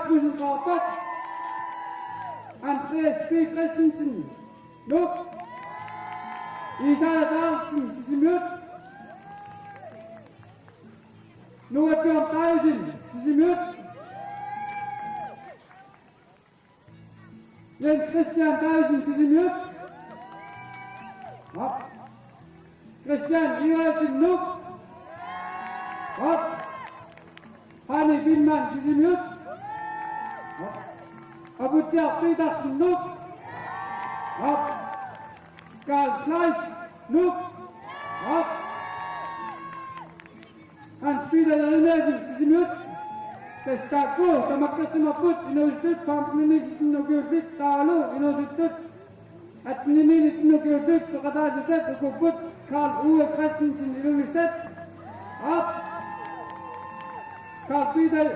Rasmussen Raabak, Andreas B. Christensen, luk. Isaiah Dahlsen, Sisimut. Noah John Dyson, Sisimut. Jens Christian Dyson, Sisimut. Op. Christian Iversen, luk. Op. Hanne Windmann, Sisimut. Op. Abutja Petersen, luk. Op. Karl Fleisch, luk. Op. Hans-Peter Jernesen, Sisimut. Testako, Tamakasimakut, Inostit, Pampninis, Nogyotit, Talo, Inostit. At Niminit, Nogyotit, Tokatajiset, Okoput, Karl Uwe Christensen, Inomiset. Op. Karl Peter,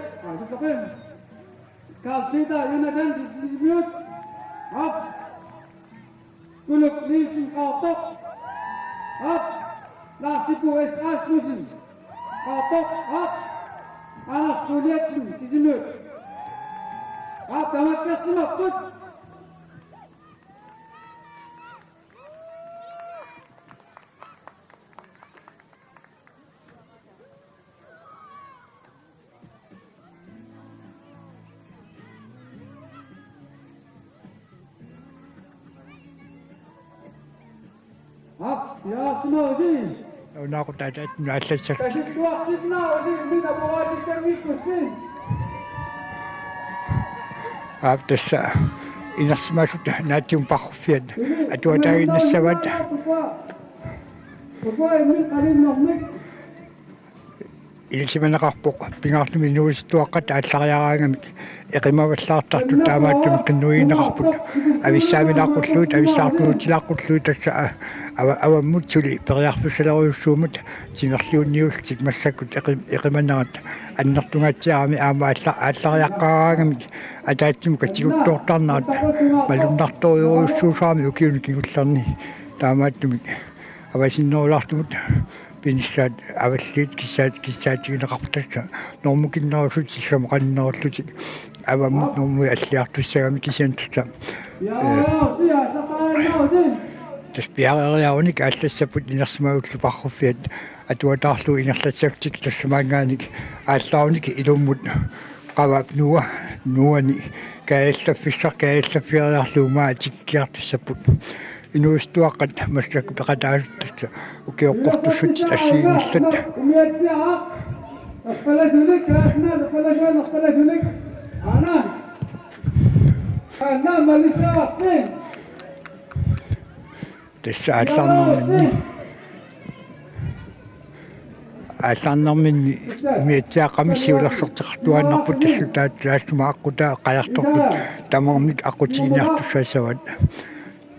Karl Peter, Jonathan, Sisimut. Op. Guluk Nielsen, Raabak. Op. Lars-Ibo S. Rasmussen. Raabak, op. Anders Julietsen, Sisimut. Op, Tamakasimakut. Op, ja, Sinoji. Una ko tada na sa Kasi tuwasit na, kasi hindi na buwati sa mikusin. after sa inasmasut natin pakufyan at wala rin sa wada ilsi man nakapok pingat ni minus to akat at sayang ikimawasarta to tama tum kanoy nakapok avisami na kuslut avisartu tila kuslut sa awa mutuli peryaxu sala sumut tinarliun nius tikmasakut ikimanat annartungat yaami ama allariaqqaangami ataatsum katiguttortarnaat malumnartoru suusaami ukiun kigullarni taamaattumik avasinnoorlartumut pinissaat avalliit kissaatigineqartassa normukиннерусут сисамақаннеруллутик аваммут нормуи аллиартуссагами кисиантса таспиарериауник ааллассапут инерсимагуллу парруффиат атуатаарлу ингерлатсактик тассамаангааник ааллаарник илуммут qavap nuani kaallaffieriarluumaa tikkiartussaput inuistuaqqat massakku peqataasuttassa ukioqqortussut assiinillat tässä ааллаарнэрминни умиатсаақамиссиулерсортеқартуаннарпут тассутаат таастумааққутаа қаярторпут тамармик аққутигиниартуссаасават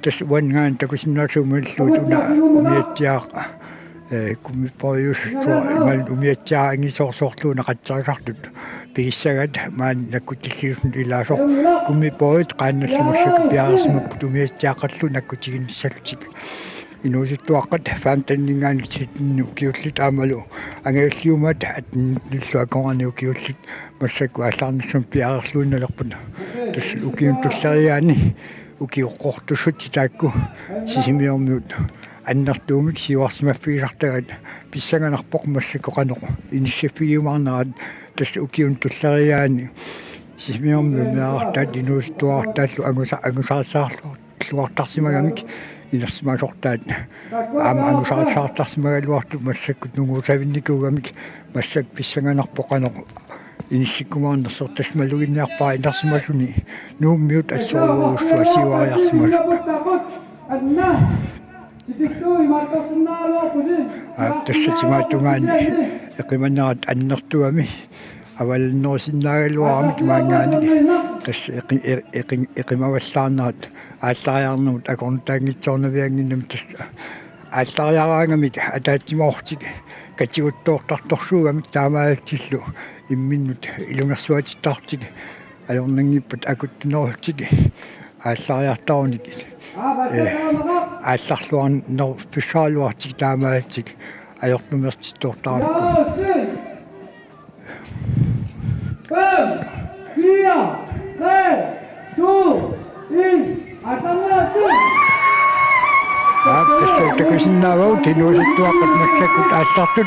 тас уангаан такусиннаасуумаллуут уна умиатсаақа куммиппориусуа имал умиатсаа ангисоорсоорлууна қатсаасартут пигиссагат маан наккутиллиусун илаасор куммиппорит qaanналлумассак пиарисмаппут умиатсааққаллу наккутигинниссалутик инууситтуаққат фаамтаннингаанитситинну киуллит аамалу ангааллиумаат атниллуакоорниу киуллит массакку аллаарниссум пиарерлуинналерпуна тас укиунтуллериаани укиоққортуссут таакку сисимиормиут аннартуумик сиуарсимаффигисартагат писсаганарпоқ массакку қанеқу иниссаффигиумаарнерат тас укиунтуллериаани сисимиормиут меартаат инууситтуартааллу агусаарсаарлу луартарсимагамик инерсимасортаат аама ангусаарсаартарсимагалуарту массаккут нугуусавинникуугамик массак писсаганарпоқанеқу иниссиккумаарнерсор малугинниарпаа инерсимасуни нууммиут ассоруусуа сиуариарсимасу тассатимаатунгаани эқиманнаат аннертуами авалнерсиннаагалуарамик маангааник тасса эқимаваллаарнаат ааллариарнумут акорнтаангитсорнавиангиннам тасса ааллариараангамик атаатсимаортик катигуттоортарторсуугамик таамаалтиллу имминнут илунгерсуатиттартик аёрнангиппат акуттинерултик ааллариартааруник аалларлуарн нер фишаалуартик таамаалтик аёрнумертиттуортарамик 4, 3, 2, 1. Атамнаа. Tässä takuisinna vauti nuusittuaqat massakut aallartut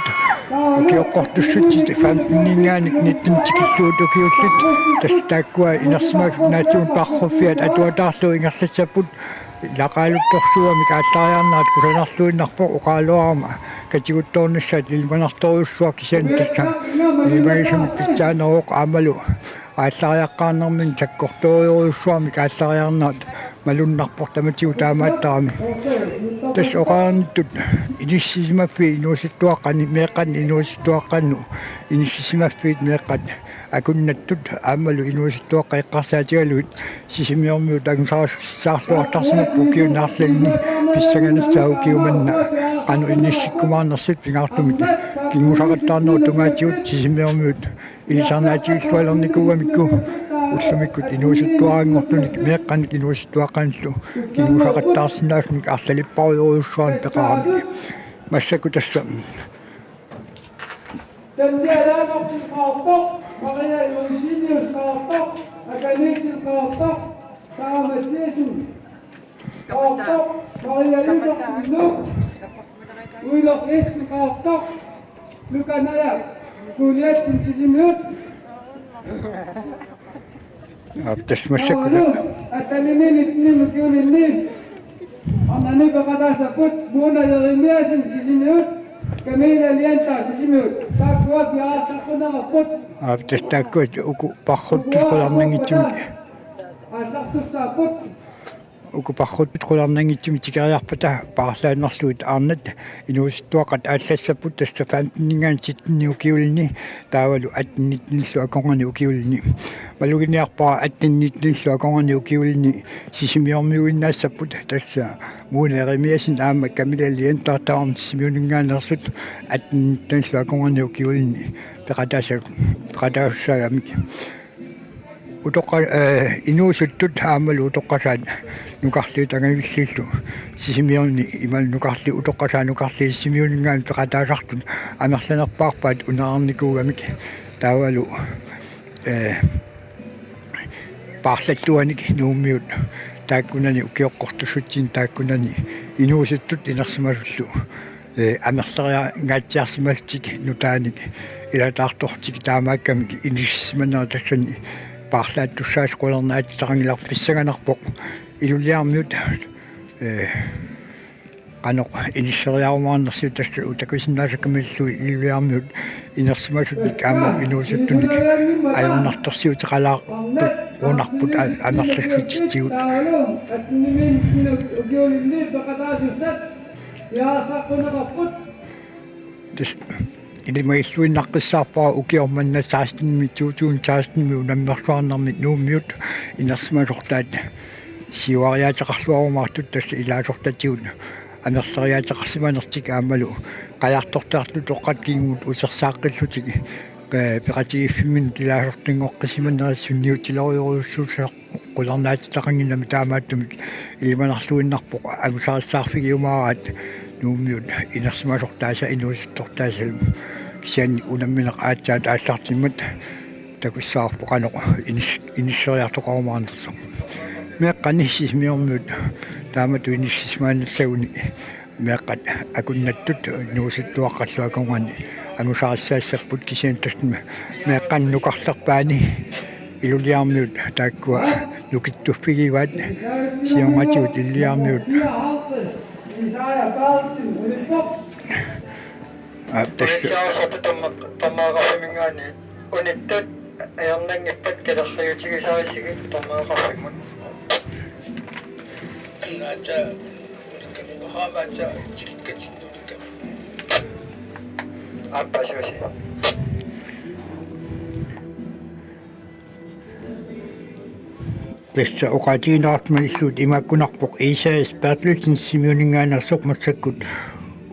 ukiоqqortussut fanningaanit nittintikilluutukiullut tässä taakkua inersimaasut naatuun parruffiat atuataarlu ingerlatsaput laqaaluttorsuamik aallariarnaat kusanarluinnarpo uqaaluarama katiguttoornissaat ilmanartoriussuaq kisian tassa ilmagisumit pitsaanaruq aamalu ааллариаққарнэрмин таккорториуруссуармик ааллариарнаат малуннарпортаматиу таамааттарами тас оқаарниттут иниссисимаффи инууситтуаққани меэққани инууситтуаққанну иниссисимаффиит меэққат акуннаттут аамалу инууситтуаққа эққарсаатигалуит сисимиормиут агусаарсаарлуартарсимак укиунаарлални писсаганассаа укиуманна qaну иниссиккумаарнерсут пингаартумик кингусақаттаарнеру тунгаатиут сисимиормиут илисарнаатигиллуалерникууамикку уллумиккут инууситтуаангортуник меэққаник инууситтуаққанлу кингусақаттаарсинаасмик арлалиппаруйоруссуарни пеқарами массаку тасса Тэндэраноккааппо мария юсиниускааппо аканитилкааппо тааматсисун кааппо мария юсиниу уилок эскааппо луканая кулиатсин сисимиут аптас массаку аталининитни мукиулинни аннани бакадасапут буна яримиасин сисимиут Камила лента сисимиут таква биасакунараппут аптас тааккут уку парруттуқуларнангитсумик асартуссааппут уку парруттуқуларнангитсуми тикериарпата паарлааннарлуит аарнат инууситтуақат ааллассаппут тасса фаантиннгаан ситтинни укиулни таавалу атнитниллу аконгани укиулни малугиниарпаа атнитниллу аконгани укиулни сисимиормиуиннаассаппут тасса муунеримиасин аама камилалиентартаарм сисимиунингаанерсут атнитниллу аконгани укиулни пеқатаасаагамик утоққа инуусуттут аамалу утоққасаат нукарли тангавиллиллу сисимиорни имал нукарли утоққасаа нукарли сисимиунингаан пеқатаасартут амерланерпаарпаат унаарникуугамик таавалу паарлаттуаник нууммиут тааккунани укиоққортуссутсин тааккунани инуусуттут инерсимасуллу амерлериа гаатсиарсималтик нутааник илатаартортик таамааккамик иниссиманаа тассани паарлааттуссаас qulернаат тарангилар писсаганарпоқ илулиармиут qanoq иниссериарумаарнерсу тасса утакуисиннаасаккамиллу илулиармиут инерсимасут аама инуусуттуник аёрнарторсиутеқалаа qunarput амерлассутитсигут тас илимаиллуиннаққиссаарпаа укиорманна саастинми туутуун саастинми унаммерсуарнэрмит нууммиут инерсимасортаат сиуариаатеқарлуарумаартут тасса илаасортатиут амерлериаатеқарсиманертик аамалу қаяртортаарлу тоққат кингуут усерсааққиллутик пеқатигиффиммин тилаасортингоққисиманнерассунниутилориоруссуусаа qulернаатитақангинами таамааттумик илиманарлуиннарпоқ агусаариссаарфигиумаараат нууммиут инерсимасортааса инууситтортаасалу кисиани унамминеқ аатсаат ааллартиммат такуссаарпо qanoq иниссериартоқарумаарнерсо меэққани сисмиормиут таамату иниссисмаанассагуни меэққат акуннаттут нууситтуаққаллуаконгани агусаариссаассаппут кисиан тастма меэққаннукарлерпаани илулиармиут тааккуа нукиттуффигиваат сионгатиут иллиармиут тасса тамаагафимингаани униттат аярнангиппат калерлиутигисарисиги тамаагафиммут наача хавача чиккатсиннулика аппасуси тасса оқатиинаартмаллуут имаккунарпоқ Исаис Бертелсен симиунингаанерсоқ массаккут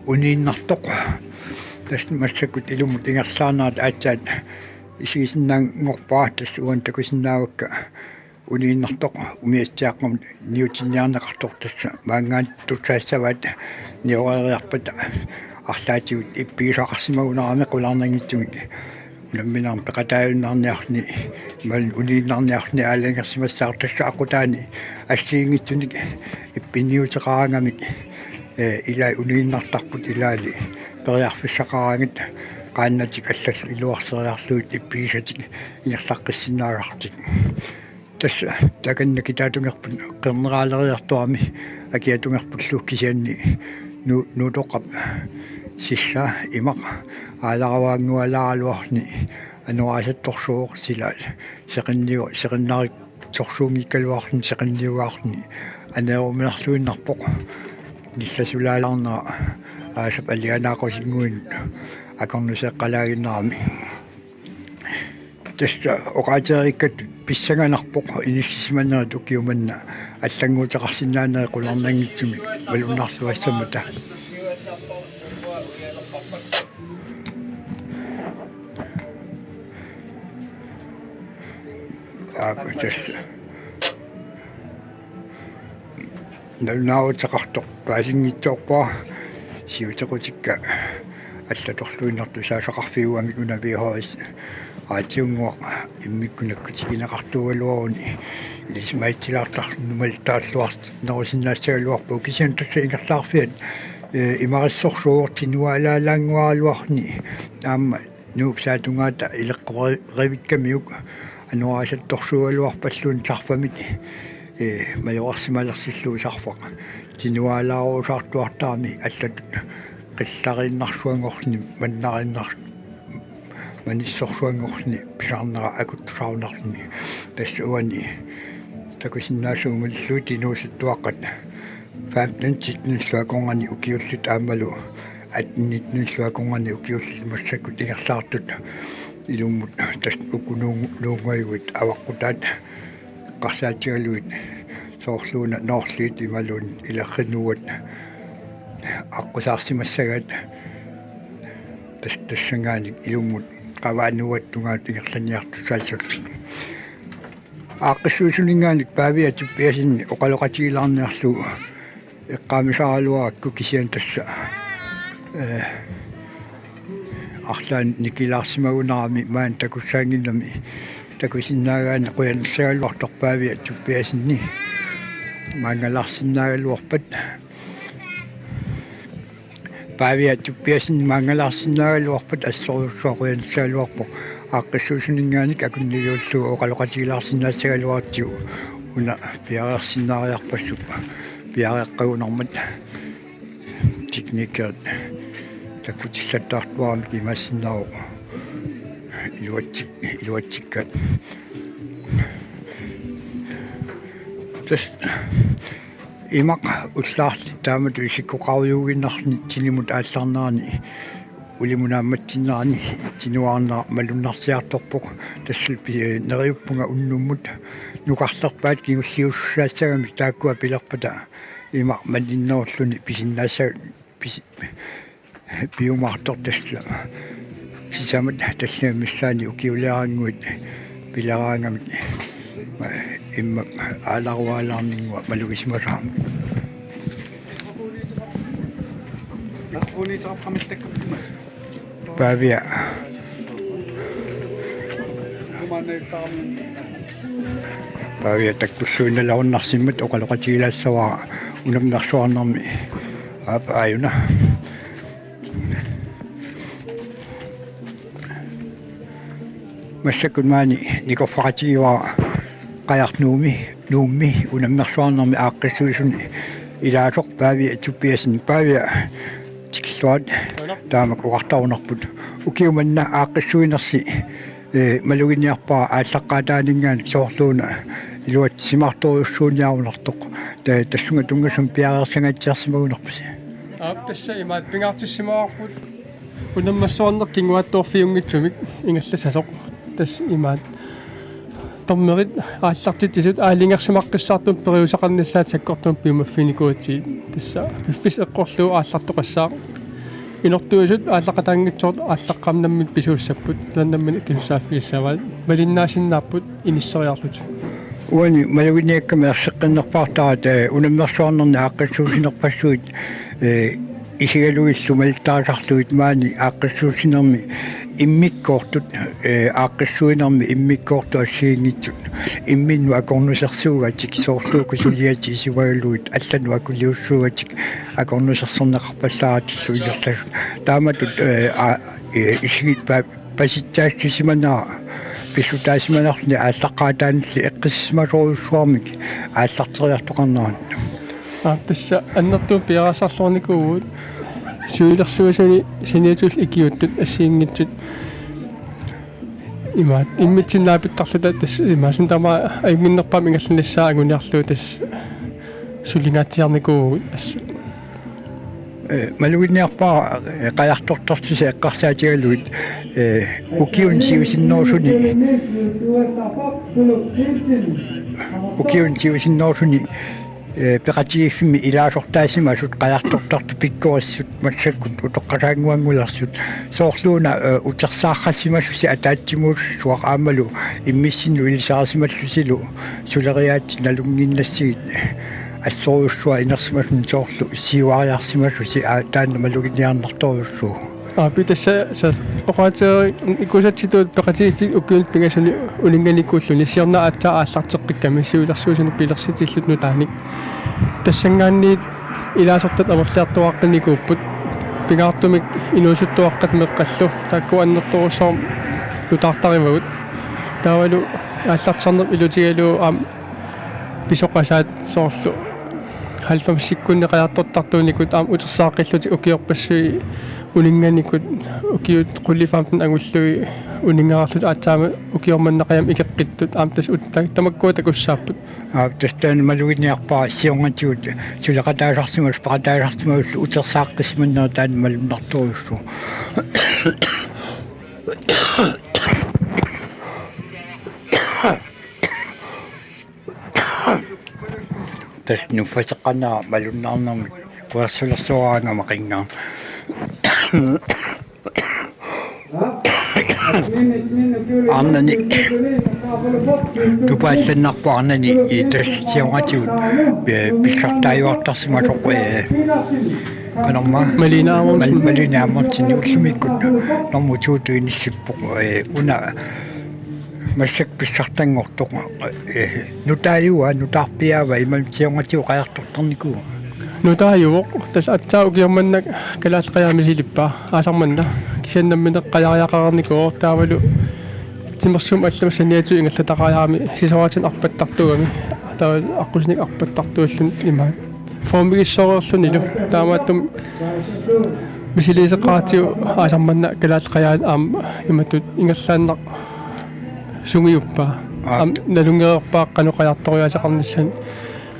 унииннартоқ тасс массаккут илумут ингерлаарнаат аатсаат исигисиннаангорпаа тасс уан такусиннаавакка унииннартоқ умиатсааққам ниутинниарнеқартор тасса маангаат тутсаассаваат ниорериарпат арлаатигут иппигисақарсимагунарами қулаарнангитсумик unamminarmi peqataayunnaarniarni mal uniinnaarniarni aalangерсимассаартасса aqutaani ассиингитсуник иппинниутеқарангами илаа унииннартарпут илаали периарфиссақарангит qaannatик аллал илуарсериарлуит иппигисатик инерлаққиссинаагартик тасса таканна китаатунгерпут қернерaaleriartuарми акиатунгерпуллук кисианни нутоқап сисса имақ аалараваангуалааралуарни ануаасатторсууқ силаал сеқиннарик торсуунгиккалуарни сеқинниуаарни анееруминарлуиннарпоқ нилласулаалаарнера аасап алианаақосингуин акорнусеққалаагиннарами тасса оқаатериккат писсаганарпоқ иниссисманнерит укиуманна аллангуутеқарсинаанери қуларнангитсуми малуннарлуассамата тасса налнауутеқартоқ паасингитсоорпаа сиутеқутикка аллаторлуиннарту саасақарфиуами унавиахорис аатиунгуақ иммиккунаккутигинеқартуалуаруни илисмаитилаартарнумалтааллуарт нерусиннаассагалуарпу кисиан тасса ингерлаарфиат имариссорсуортинуалаалаангуаралуарни аама нуупсаатунгаата илеққоривиккамиук ануаасатторсуалуарпаллуун сарфамит majorarsimalersillu sarfaq tinualaaruusartuartaarmi allat qillariinnarsuangorni mannariinnar manissorsuangorni pisarnera akuttusaarunarni tassuani takusinnaasuumullu tinuusuttuaqqat 15-17 ukiullut aammalu 18-19 ukiullut massakut ingerlaartut ilummut tas ukunuunguayuit avaqqutaat qarsaatigaluit soorluuna noorliit imaluun ilarrinuat aqusaarsimassagaat tassangaani ilummut qavaanuattungaat ingerlaniartussaasaktik aaqqissuusuninngaanik paavia tuppiasinni oqaloqatigilaarniarlu eqqaamisaaluarakku kisian tassa арлаан никилаарсимагунарами маан такуссаангиннами такусиннаагаана қуянссагалуарторпаавиа туппиасинни маангалаарсиннаагалуарпат паавиа туппиасинни маангалаарсиннаагалуарпат ассоруссуа қуянссагалуарпо ааққиссуусунингааник акуннигиуллугу оқалоқатигилаарсиннаассагалуартигу уна пиареерсиннаариарпассуп пиареэққагунармат техникат такутиллаттаартуарми кимассиннау илуатсиккат тас имақ уллаарли таамату исиккоқаруйугиннарни тинимут ааллаарнерани улимунаамматсиннарани тинуаарнера малуннарсиарторпоқ тассалпи нериуппунга уннуммут нукарлерпаат кигуллиуссаассагами тааккуа пилерпата имақ малинноорлуни писиннааса биумартор тасла сисамат таллаамиссаани укиулеарангуит пилараангамит имма ааларуалаарнингуа малугисмасаам павиа павиа таккуссуиналаруннарсиммат оқалоқатигилаассаваа унамнарсуарнарми аапа аюна массакунмаани никорфақатигиваа qajarnuumi nuummi unammersuarnermi aaqqissuisuni ilaatoq paavia tuppiasin paavia tikilluat taamak uqartarunarput ukiumanna aaqqissuinersi maluginiarpaa ааllaqqaataaningaan soorluuna iluat simartoriussuuniarunartoq tassunga tungasum piareersangatsiarsimagunerpasi tassa imaat pingaartissimaarput unammassuarner kinguattuorfiungitsumik ingallasasoq tass imaat tormerit aallartitisut aalingersimaqqissartum periusaqarnissaat sakkortum piumaffinikuuti tassa piffis eqqorluu aallartoqassaaq inortuisut aallaqataangitsoort aallaqqaamnammit pisuussapput lannammin kilussaaffiissavaat malinnaasinnaapput inisseriarlut uani maluginiakkameerseqqinnerpaartarat unammersuarnerni aaqqissuusinerpassuit isigaluillu maltaasarluit maani aaqqissuusinermi иммиккоортут ааққиссуинерми иммиккоорту ассиингитсут имминну акорнусерсуугатик соорлууку сулиати исуагалуит аллану акулиуссуугатик акорнусерсернеқарпалларатиллу илерласу тааматут исгит паситтаассисиманаа писутаасиманарни ааллаққаатаанилли эққиссимасоруссуармик ааллартериартоқарнеран тасса аннертуу пиарасарлуарникуугут суилерсуусуни синиатул икиуттут ассиингитсут имаат иммитсиннаапиттарлута тас имаасун тама аюнгиннерпаам ингалланиссаа агуниарлуу тас сулингаатсиарникуугут ассу малугинниарпаа qajartortortisi eqqarsaatigaluit ukiun siusinnorsuni peqatigiffimi ilaasortaasimasut qajartortortu pikkuassut massakkut utoqqasaanguangulersut soorluuna utersaarrassimassusi ataattimuussuaq aamalu immissinnu ilisarasimallusilu suleriaatti nalunginnassigit ассоруссуа инерсимасун соорлу сиуариарсимасуси таанна малугиниарнарторуссуу питасса са оqaатери икусатситуут пеқатигиффи уккуул пигасуни улинганикууллуни сиорна аатсаа ааллартеққикками сиулерсуусуни пилерситиллут нутааник тассангаанниит илаасортат амерлиартуаққиникууппут пигаартумик инуусуттуаққат меққаллу таакку аннерторуссоор лутаартаривагут таавалу ааллартарнер илутигалуу писоқасаат соорлу 90 секундеқаяртортартууникут утерсааққиллути укиорпассуи улинганикут укиут қуллифаамтан агуллуи унингаарлут аатсаама укиорманнақаям икеққиттут аамтас тамаккуата куссааппут тастаан малугинниарпаа сионгатиут сулеқатаасарсимас пақатаасарсимауллу утерсааққисманнера таан малуннарторуссу тас нуфасеққанаа малуннаарнэрми куарсулерсуараанга мақингаа арнани тупаалланнарпу арнани итассионгатиут писсартааюартарсимасоқ канарма малинааммартини уллумиккут нормутууту иниссиппоқ уна массак писсартангортоқ нутааюа нутаарпиава имамтионгатиу қаярторторникуу нутааюоқ тас атсаа укиорманнак калаалқаяамисилиппаа аасарманна кисаннамминеқ қаяриақарникуу таавалу тимерсум аллумассаниату ингаллатақаяами сисаваатин арпаттартугами таавал аққусник арпаттартууллун имаа формигиссоорерлунилу таамааттум мисилисеқаатиу аасарманна калаалқаяат аама иматут ингаллааннақ сунгиуппаа налунгеерпааққану қаярториасақарнissan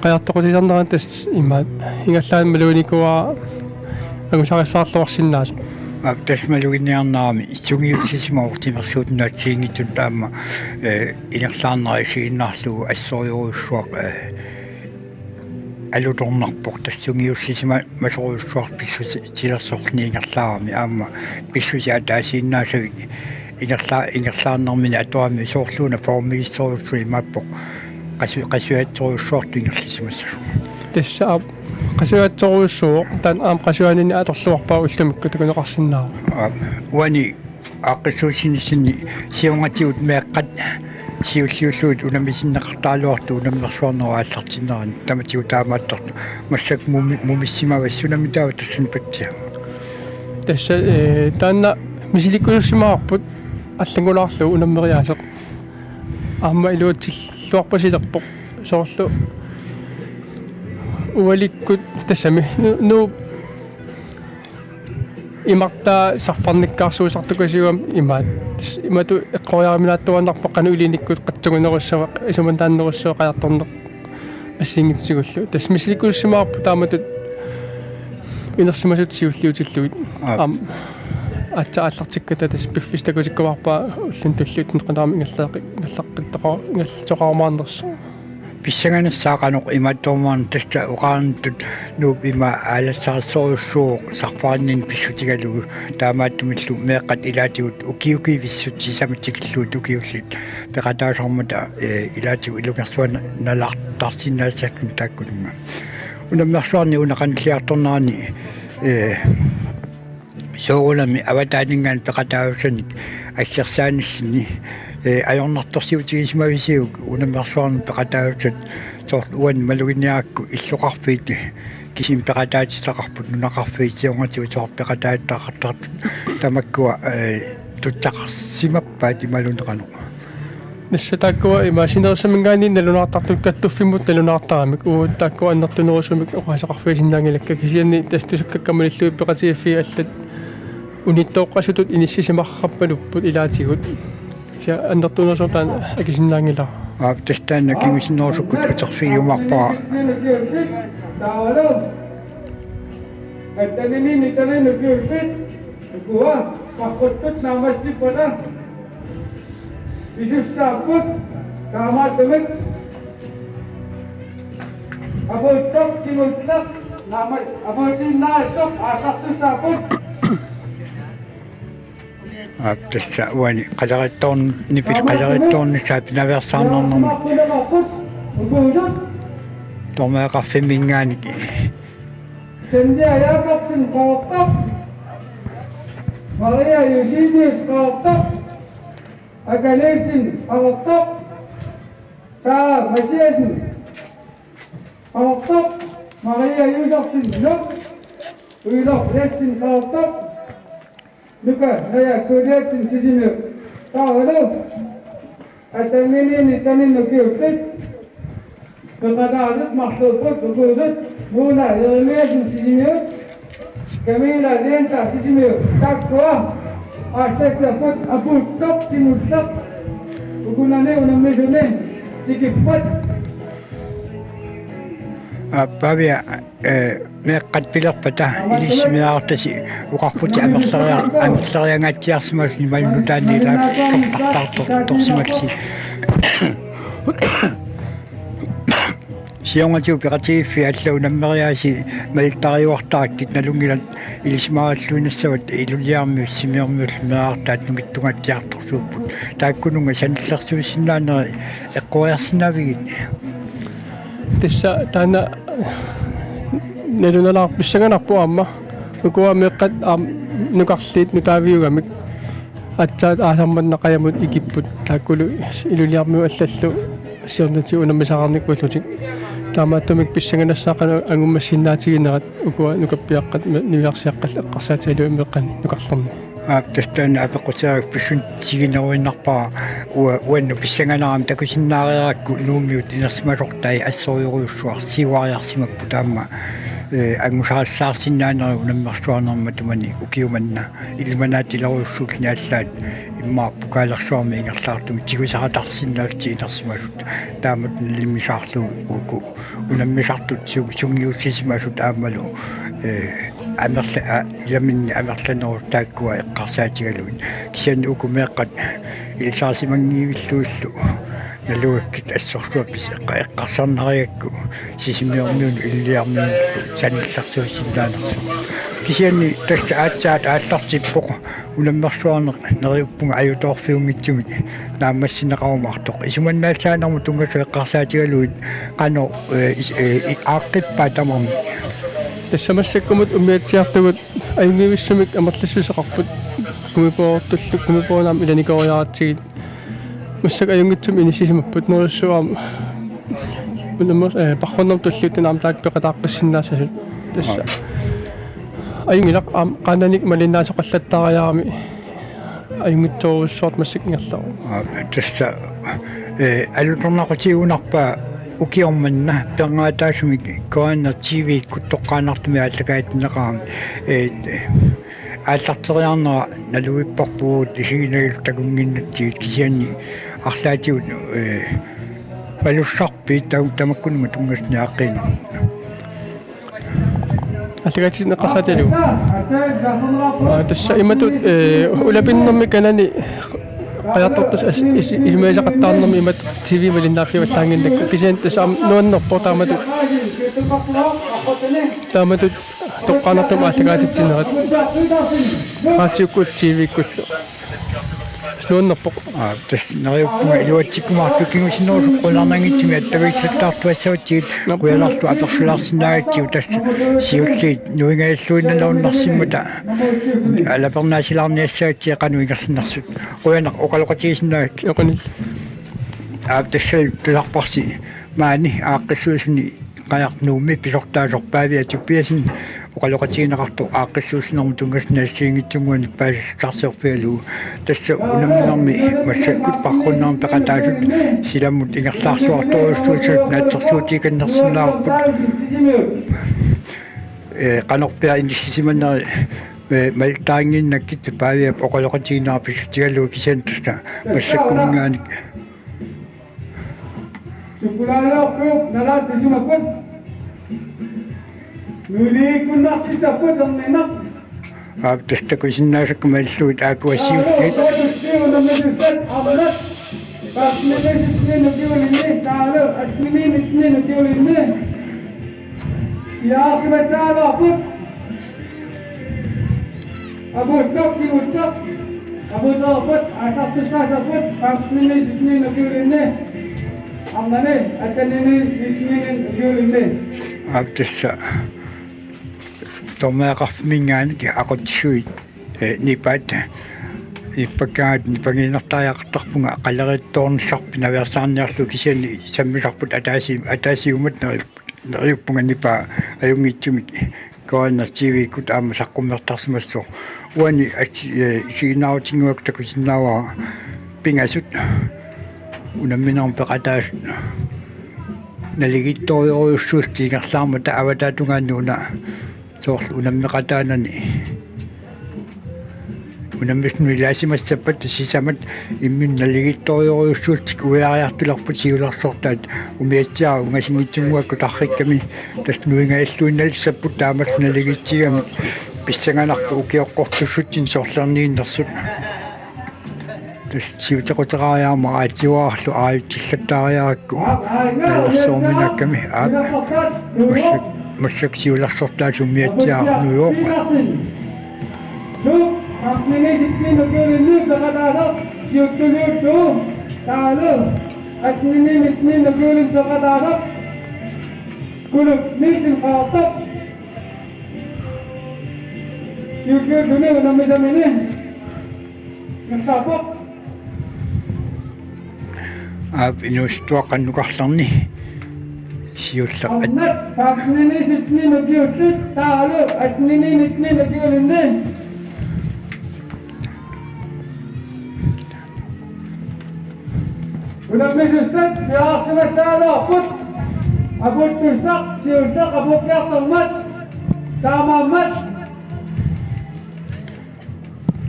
қаярторисарнеран тас имаат ингаллаан малуникуа агусариссаарлуарсиннаасо тас малугинниарнаарами сунгиуссисимаортимерсуутнаатсиингитун таама инерлаарнерисииннаарлугу ассориуруссуақ алуторнарпоқ тассунгиуссисима масоруссуар писсуси тилерсоорни ингерлаарами аама писсуси атаасииннаасавик ингерлаарнэрмини атуами соорлууна формигиссоруссуи маппоқ qasuatsoruussuartu ingerlisimassuu тасса qasuatsoruussuu таан аам qasuanini аторлуарпаа уллумикку такунеқарсиннаа уани ааққиссуусинисинни сиунгатиут меэққат сиуллиуллуут унамисиннеқартаалуарту унамнерсуарнера ааллартиннерани таматиу таамааттарту массак мумиссимавассунамитаава тассун паттиа тасса таанна мисиликкуссимаарпут аллагулаарлу унаммериаасеқ аама илуутсиллуарпасилерпоқ соорлу уаликкут тассами ну имарта сарфарниккаарсуусартукасигуам имаат имату эққориараминааттуаннарпоқ улиниккут қатсугунеруссава исумантааннеруссава қаярторнеқ ассингитсигуллу тас мисиликкуссимаарпу тааматут инерсимасут сиуллиутиллуит аам атсааллартикката тас пиффистакусиккаварпаа уллун туллуутин қанаами ингерлаақиттақаа ингерлсоқармааннерсо писсаганассаақанеқ иматтормаан тасса уқааннтут нууп има аалассаарсоруссуу сарфааннин писсутигалугу таамааттумиллу меэққат илаатигут укиуки виссутсисаматикиллуут укиуллит пеқатаасармата илаатигу илунгерсуана налаартарсиннаасаккун тааккунунга унаммерсуарни унақанлиарторнерани соорулами аватаанингаан пеқатаавсаник ассерсааниссини ajornartorsiutigismavisiuk unammersuarni peqataavsat soort uan maluginiaakku illuqarfiit kisim peqataatitaqarput nunaqarfiitiongatu soort peqataattaqartart tamakkua tuttaqarsimappaat imaluneqanu нассатааккуа имаасинерсамингаани налунартартут каттуффиммут налунартарамик ууттааккуа аннартунерусумик оқасақарфиисиннаангилакка кисианни тастусаккаккамалиллуи пеқатиаффи аллат униттооққасутут иниссисимаққарпалуппут илаатигут ся аннартунерсортаан акисиннаангила тастаанна кимисиннерусуккут утерфиумарпаа таавалу каттанини нитанину киулпит куа пахоттут намассиппата исуссааппут таамаатамик аботтоқ кимуттақ нама абоотиннаасоқ аасартусааппут тасса уани қалариттоорн нипил қалариттоорни саапинаверсаарнарнэрми томеэқарфиммингааники сендиаяақартин қооқтақ Maria Eugenius қооқтақ Akanelsin қооқтақ Таа Масиасин қооқтақ Maria Юзовсин нук Уилоқ Лессин қооқтақ Luka, saya kuliahin sini. Tahu tu? Ada ni tanin nak kira. Kepada adat makhluk berkuasa, mula yang sini. Kami lah lenta sini. Tak kuah. Asal siapa abu top timur top. Bukannya orang mesyuaran. Sikit pat. Pavia meeqqat pilerpata ilismiaartasi uqarputi amерлариангаатсиарсимасни малнутаанила torsimaksi сионгатиу пеқатигиффи аллаунаммериааси малиттариуартараккит налунгилат илисмааллуинассават илулиарми симиормиул меаартаат нугиттунгатсиарторсууппут тааккунунга саниллерсуисиннаанери эққуиарсинавигит тисса таана нэлуналаар писсаганарпу аама укуа меққат нукарлиит нутаавиугамик атсаат аасарманнақаямут икиппут тааккулу илулиармиу аллаллу сиорнати унаммисаарниккуллутик таамааттумик писсаганассаақану ангуммассиннаатигинерат укуа нукаппиаққат нивиарсиаққал эққарсаатилу меққани нукарлерни тастаана апеқутааг писсун сигинеруиннарпаа уанну писсаганаам такусиннаариаракку нуумиут инерсималортай ассориуруйуссуар сивариарсимаппу таама ангусаассаарсиннаанери унаммерсуарнерма тумани укиуманна илманаатиларуйуссуулни аллаат имма пукаалерсуарми ингерлаартуми тигусаратарсиннаалти инерсималут таамат налиммисаарлу уку унаммисартут сунгиуссисимасут аамалу амерла иламинни амерланеру тааккуа эққарсаатигалуин кисиан укумеэққат илсаасимангиивиллуиллу налуаккит ассорсуаппис эққарсарнариакку сисимиормиун иллиармиуллу санилларсуиссиннаанерсу кисианни тасса аатсаат ааллартиппоқ унаммерсуарнеқ нериуппунга аюторфиунгитсуми наамассинеқарумартоқ исуманнаалсаанерму тунгасу эққарсаатигалуит қано ааққиппаа тамарми тассамассаккумут умиатсиартугут аюнгивиссумик амерлассусеқарпут кумипоортуллу кумипоонаам иланикориаратсигит массак аюнгитсум инисисимаппут нерissуаам унаммер пархоннам туллуутинаам таакпеқатааққиссиннаасасут тасса аюнгилақ қаананик малиннаасоқаллаттаариарами аюнгитсоруссуарт массак ингерлару тасса алуторнақутигунарпаа укиорманна пернгаатаасумик коанна тв куттоққаанартуми аллагаатинеқарами ааллартериарнера налуиппарпуут исигинагил такунгиннатсигит кисианни арлаатиут балуссарпи тамаккунума тунгасниааққина аллагаатинеққасаатилу тасса иматут улапиннэрми канани qajartortus ismaisaqattaarnermi imat tv malinnaaffiuallaanginnakku kisian tasaam nuannerpo taamatut toqqaanartum aallagaatitsinnerat raatiukkuul tv kullu Snuunnerpoq. tässä nariuppunga iluatsikkumaartukingusinorsu qullarnangitsimi attavissattartuassavatiit kuyalartu apersularsinnaagittiu tässä siulliit nuingailluinnaluunnarsimmata alapernaasilarniassaatsi qanuingersinnarsut quyanaq oqaloqatigisinnaak Joqanil. tässä tularparsi maani aaqqissuusuni qajarnuummi pisortaasorpaavia tuppiasin oqaloqatiginaqartu aaqqissuusinormu tungasnaassiingitsunguani paasissarserpialu tässä unamminarmi massakkut parrunnaarmi peqataasut silammut ingerlaarsuartoruussuusut naatsersuutikannersinnaarput qanorpia inissisimaneri maltaanginnakkit paavia oqaloqatiginarpisutigallu kisantasta massakkuminngaanik Sukulaayaqquuq nalaat isumakkut nuliikunnarsisakkut erninaq tästä kun sinnaasakkumalluut aakuassiulliit tässä tomeaqarmingaaniki aqutsuit nipat ipakaat nipanginartariaqartarpunga qaleriittoornissarpin aversaarniarlu kisiani sammisarput ataasiumat neriuppunga nipa ajungitsumik koannartiviikut aama saqqummertarsimassu uani siginaarutinguaktakusinnaava pingasut unamminarm peqataasut naligittorioriussuustiingerlaarmata avatatungaannuuna soorlu unammeqataanani unammisnuilaasimassappat sisamat immin naligittorioriussuutik uyaariartularput siularsortaat umiatsiaa ungasingitsunguakku tarrikkami tasnuingailluinnalissapput taamas naligitsigami pissanganarpu ukioqqortussutin soorlarniinnersut siutequteraariarma aatiuaarlu aayuttillattaariarakku nallersorminakkami massak siularsortaat ummiatsiaarnuuoqa inustuaqannuqarlarni siulla ونمسوسات في عاصمة سالة فت أبوت ترسق سيرسق أبوت يعطل مت تمام مت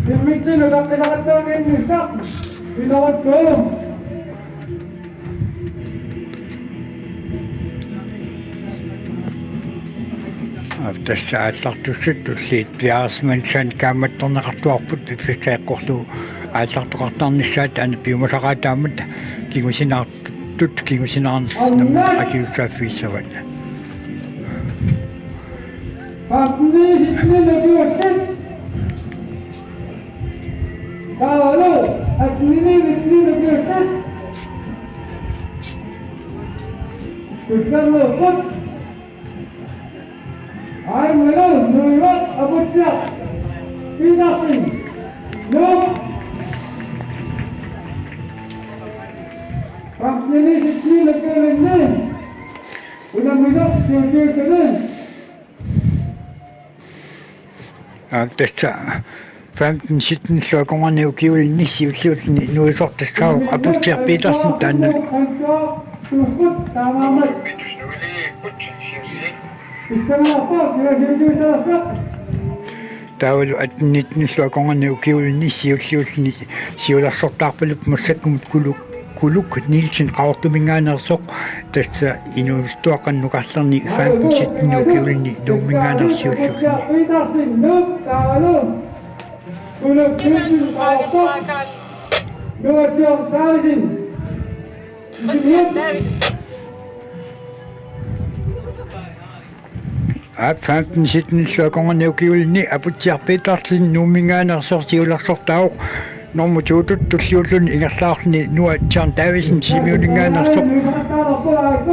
المتين ودقي لغتان من نسق في نوتهم tässä aallartussutulliit piaasman san kaammattorneqartuarput piffisaeqqorlu aallartoqartarnissaat ana piumasaqaataammat kingusinaartut kingusinaarnissnamma akiussaafiissavat فاطني جسمين نبيوتين قالوا أتنيني الاثنين نبيوتين تشتغلوا خط عملوا نويرات أبو الشيخ في ناصر يوم فاطني جسمين نبيوتين ولما يدخل يوجدون tässä 15 sluakongani ukiulni siulluulni nuisortassaav aputsia Petersen tanna taulu atnitni sluakongani ukiulni siulluulni siularsortaarpalup massakkumut kuluk Nielsen qaortumingaanersoq tässä inuistuaqannuqarlarni 15 ukiulni nuumingaanersiulluulni Abfanten sitten sluakongani ukiulni aputsia Petersen nuumingaanersorsiularsortaauq нормутуутут туллиуллуни ингерлаарни нуа John Davison симиунингаанерсоқ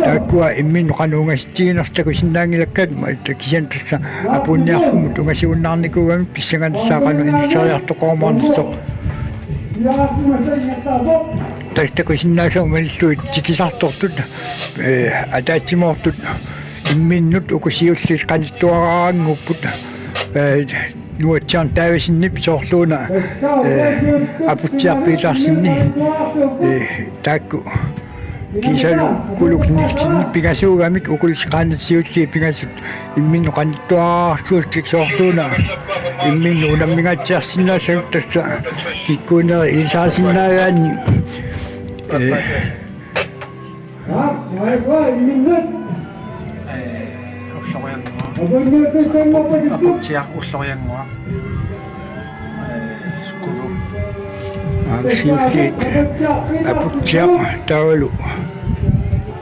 тааккуа иммин қануунгастигинертаку синнаангилаккат такисиан тасса апунниарфумут унгасиуннаарникуугами писсаганассаақану иниссариартоқормаарнерсоқ тастаку синнаасаа маллуит тикисартортут атаатсимоортут имминнут укусиуллил қаниттуараангуппут нуа John Davison писоорлууна апутсиарпилаарсинни таакку кисалу кулукнилсинни пигасуугамик укулсиқаанатсиулли пигасут иммину қаниттуаарсуутик соорлууна иммину унаммигатсиарсинаасагут тасса киккуунери илсаасиннаагаани апутсиар уллориангуа скулу сиуллиит апутсиар таавалу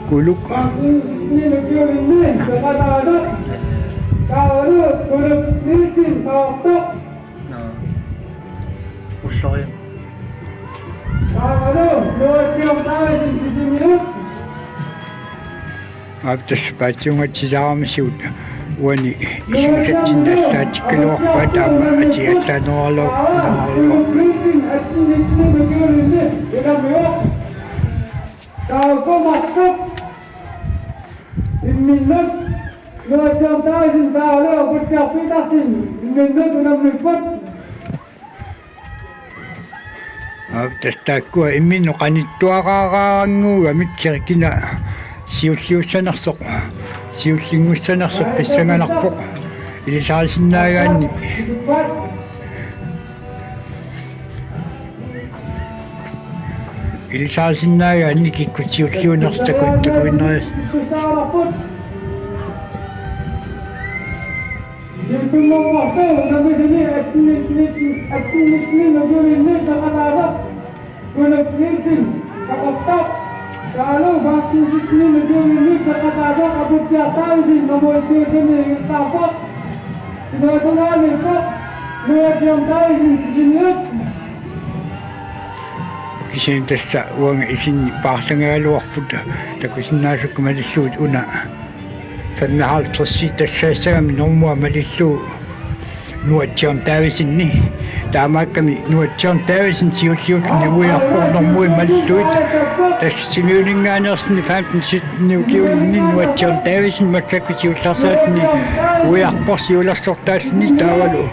кулук уллориан аптас патсунгатсилаарамсиут уани исусатсиннааллаатиккалуарпаа таама атиаллаанералоо аптас тааккуа имминно қаниттуараараангууга миккерикина сиуллиуссанарсоқ сиуллингуссанарсоқ писсанганарпоқ илисаасиннаагаанни илисаасиннаагаанни киккутсиуллиунерстаку такуиннерис Kalau baki sini negeri ini terkadang kabut siapa sih nomor sini apa? Tidak dengar ni kok, dua jam dah sini. кисин тасса уанга исин паартангаалуарпут такусиннаасукку малиллуут уна фаммаалтэрси тассаассагами нормуа малиллуу нуа John Davison-ни таамаакками нуа John Davison тиуллиут нуиарпор нормуи малиллуит тассимиулингаанерсни 15-17 укиулни нуа John Davison матсакку тиулларсаатни уиарпор сиуларсортаални таавалу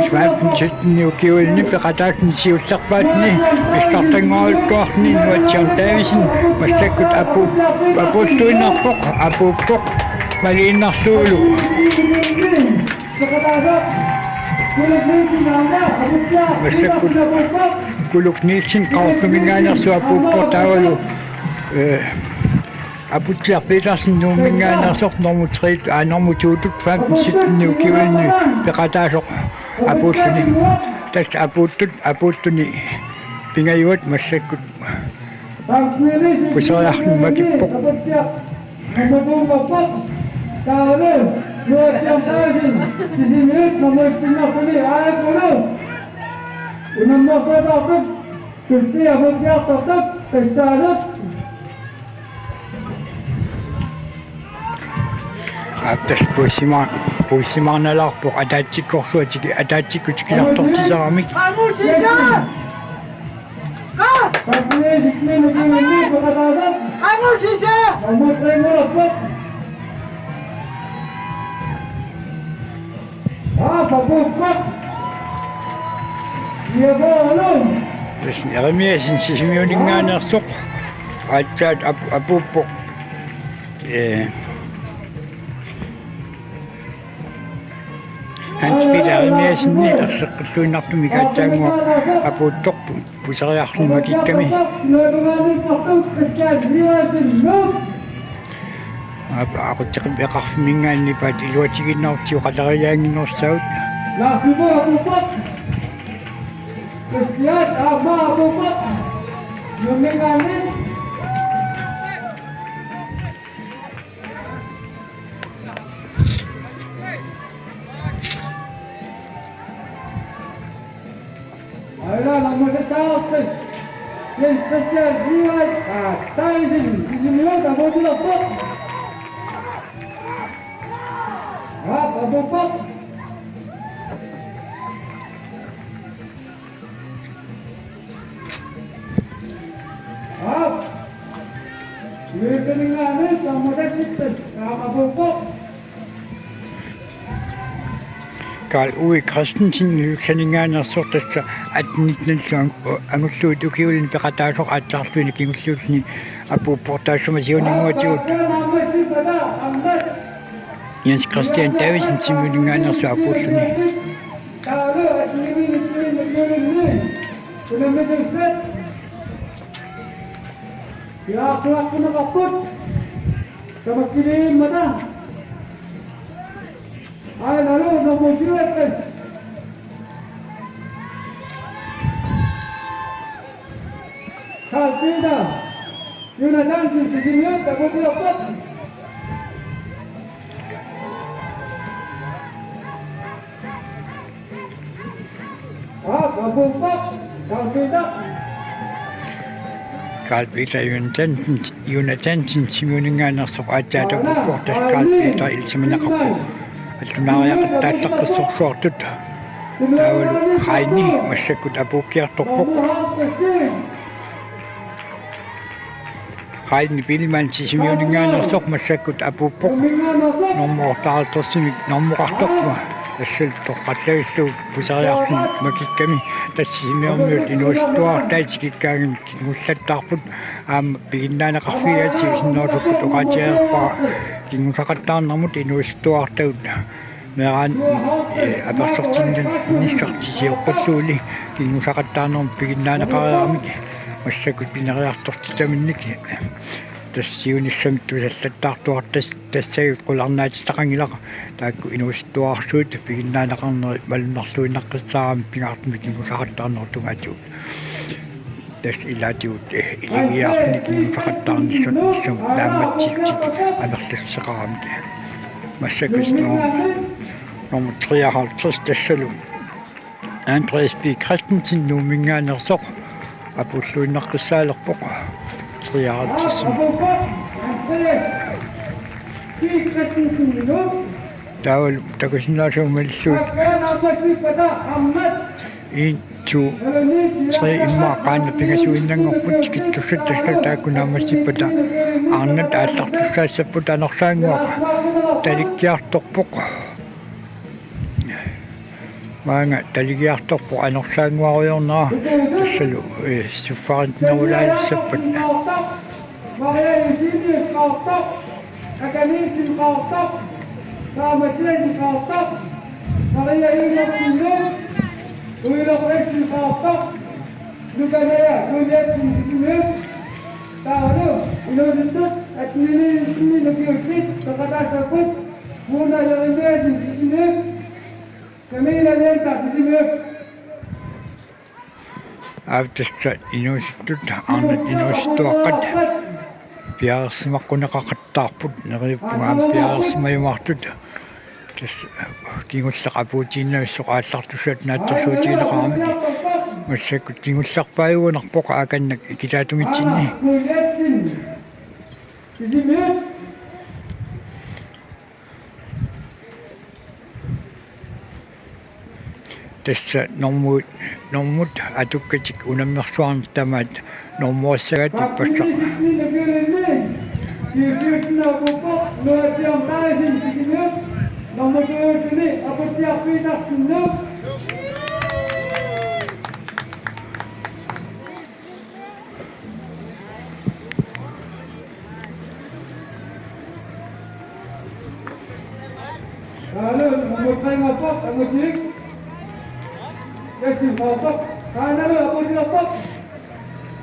Sværten ugivelni beretagten sivsakbatni bestardangolkorni nua John Davison mastakut abutluinarpoq abuppoq maliinarluulu mastakut kulukniilsin qaortumingaanarsu abuppoq taavalu Abutia Petersen numingaanarsoq normutrit normututut 15-17 ukiulni peqataasoq apulluni tas aputtuni pingayuat massakkut pusariarni makippoq Atas puisimaanalarpoq ataatsikkorluatiki ataatsikutikilartortisaaramik Eremiasin sisimiuningaanarsoq aatsaat apuppoq Hans Peter Eremiasinni erseqqilluinartumi kaatsaangua apuuttorpu pusariarlumakikkami aqutteqim eqarfimingaannipaat iluatiginnaartiu qalariaanginnersaut Nasubo Abu Pak. Christian Ama Abu Pak. Mengenai ayolah nomor 16 yang spesial riwayat Tyson 7 minit Abu Pak. Abu Pak. Mengenai nomor 16 Abu Pak. Karl Ove Christensen юксанингаанерсортасса атнитналлуан ангуллуут укиулин пекатаасоқ ааттаарлуини кигуллуусни апууппортаассума сиунингуатиут Jens Christian Davidsen тимулингаанерсу апууллуни Ya, suatu nakaput. Sama kirim mata. Ay, lalu nomor 19. Kalpida. Yunatan sisimiut takut dapat. Kabumpak. Kalpida. Karl Peter Jonathansen тимулингаанерсоқ ааттаатаппортас Karl Peter илсиманақарпу аллунаариақаттааллаққиссорсуартут таавалу хайни массаккут апууккиарторпоқ хайни билман тисимиулингаанерсоқ массаккут апууппоқ нормоортаалтерсимик нормоқарторпума тассалтоққаллагиллу пусариарлун макикками тассимиормиут инуустуартаатикиккаагим кингуллаттаарпут аама пигиннаанеқарфигаати синнаусуппут оқаатиарпаа кингусақаттаарнэрмут инуустуартагут мераан аперсортиннан ниссартисиоққуллуули кингусақаттаарнерм пигиннаанеқариармик массакут пинериартортитаминник тассиунissam тусаллаттаартуартас тассагут qulарнаатитақангилаqa таакку инуустуарсуут пигиннаанеқарнери малунарлуинаққиссаарами пингаартми кингусақаттаарнер атуут тас илаатиут илигиаарни кингусақаттаарниссун иссум нааматсилтик амерлассеқарами массакусноо номер 53 тассалу Andreas B. Christensen нуумингаанерсоқ апуллуиннаққиссаалерпоқ таавал такусиннаасуумаллуут ин ту срэ имма qaanna пигасуиннангорпут киттуссат тассал тааккунаамассиппата аарнат ааллартуссаассаппут анерсаангуаqa таликкиарторпоқ маанга талигиарторпо анерсаангуаруйорнера тассалу суффаринтнерулаалиссаппат Автэсса инууситтут аарнат инууситуаққат пиаарсимаққунеқақаттаарпут нериуппунгаам пиаарсимаюмаартут тас кигуллақапуутииннависсоқааллартусаат нааттерсуутиинеқарами массаккут кигулларпааюунарпоқа аканнак икилаатунгитсинни тасса нормут атуккатик унаммерсуарнтамаат нормуассагаат иппассақ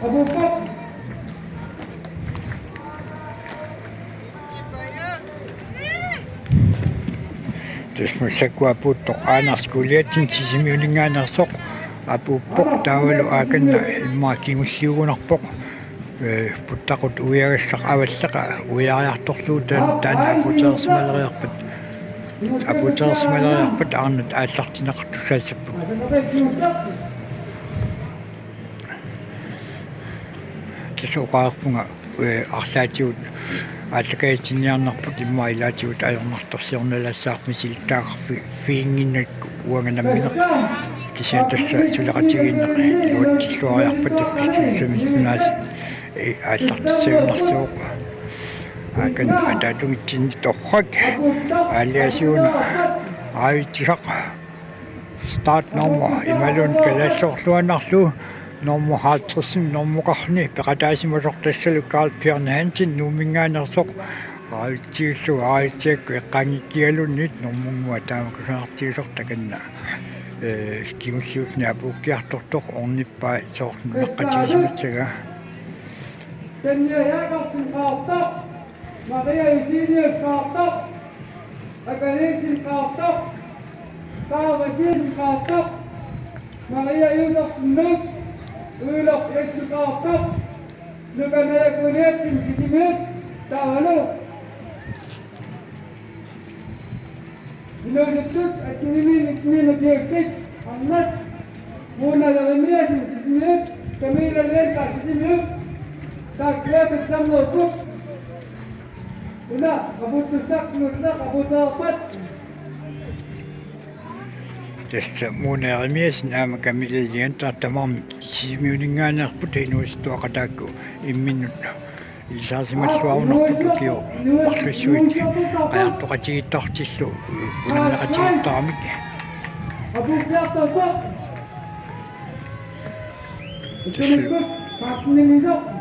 Abu Pak. тасмассакуапуутто аанарскулиатсин сисимиунингаанерсоқ апууппоқ таавалу ааканна иммааккингуллиугунарпоқ путтақут уягассақ аваллақа уяариарторлуу таана апутерсмалериарпат аарнат ааллартинеқартусаассаппут тасоқаарпунга арлаатиут ааллакаатсиниарнарпут иммаилаатиут аёрнарторсиорналассаарми силтаагарфи фиингиннак уанганамминеқ кисиантасса сулеқатигиннеқ илуаттиллуариарпат писсуссамиснаас ааллартиссагунарсууқ аакан атаатугитсинни торрак аалиасиуна аавитсисақ стат номер ималун калассоорлуанарлу номер 50 номерқарни пеқатаасимасортассалу Карл Пьерн Хансен нумингаанерсоқ аавитсиуллу аавитсиакку эққангиккиалуннит номмуа таамакусаартиусор таканна кимуллуусни апууккиарторторқ орниппаа соорну наққатигисматсага Maria Eugenius Kaaptap, Akanetin Kaaptap, Kaavatin Kaaptap, Maria Yudaf Nuk, Ulaf Esu Kaaptap, Nukanaya Kunetin Kitimit, Tavalu. Inoditut at Nimin Objektik, Annat, Muna Lavemiasin Kitimit, Camila Lesa Kitimit, Taklet Samnopuk, Una, kabutusak nutla, kabutapat. Tästä muunäämiesen äämäkämilleen tamam simiuningaanarput inuistuaqataakku imminnut isaasimallуарнарпутукиу марлуссуити qajartoqatigittartillu unannaqatigittarmik Kabutapat. Utumikut, patnimisok.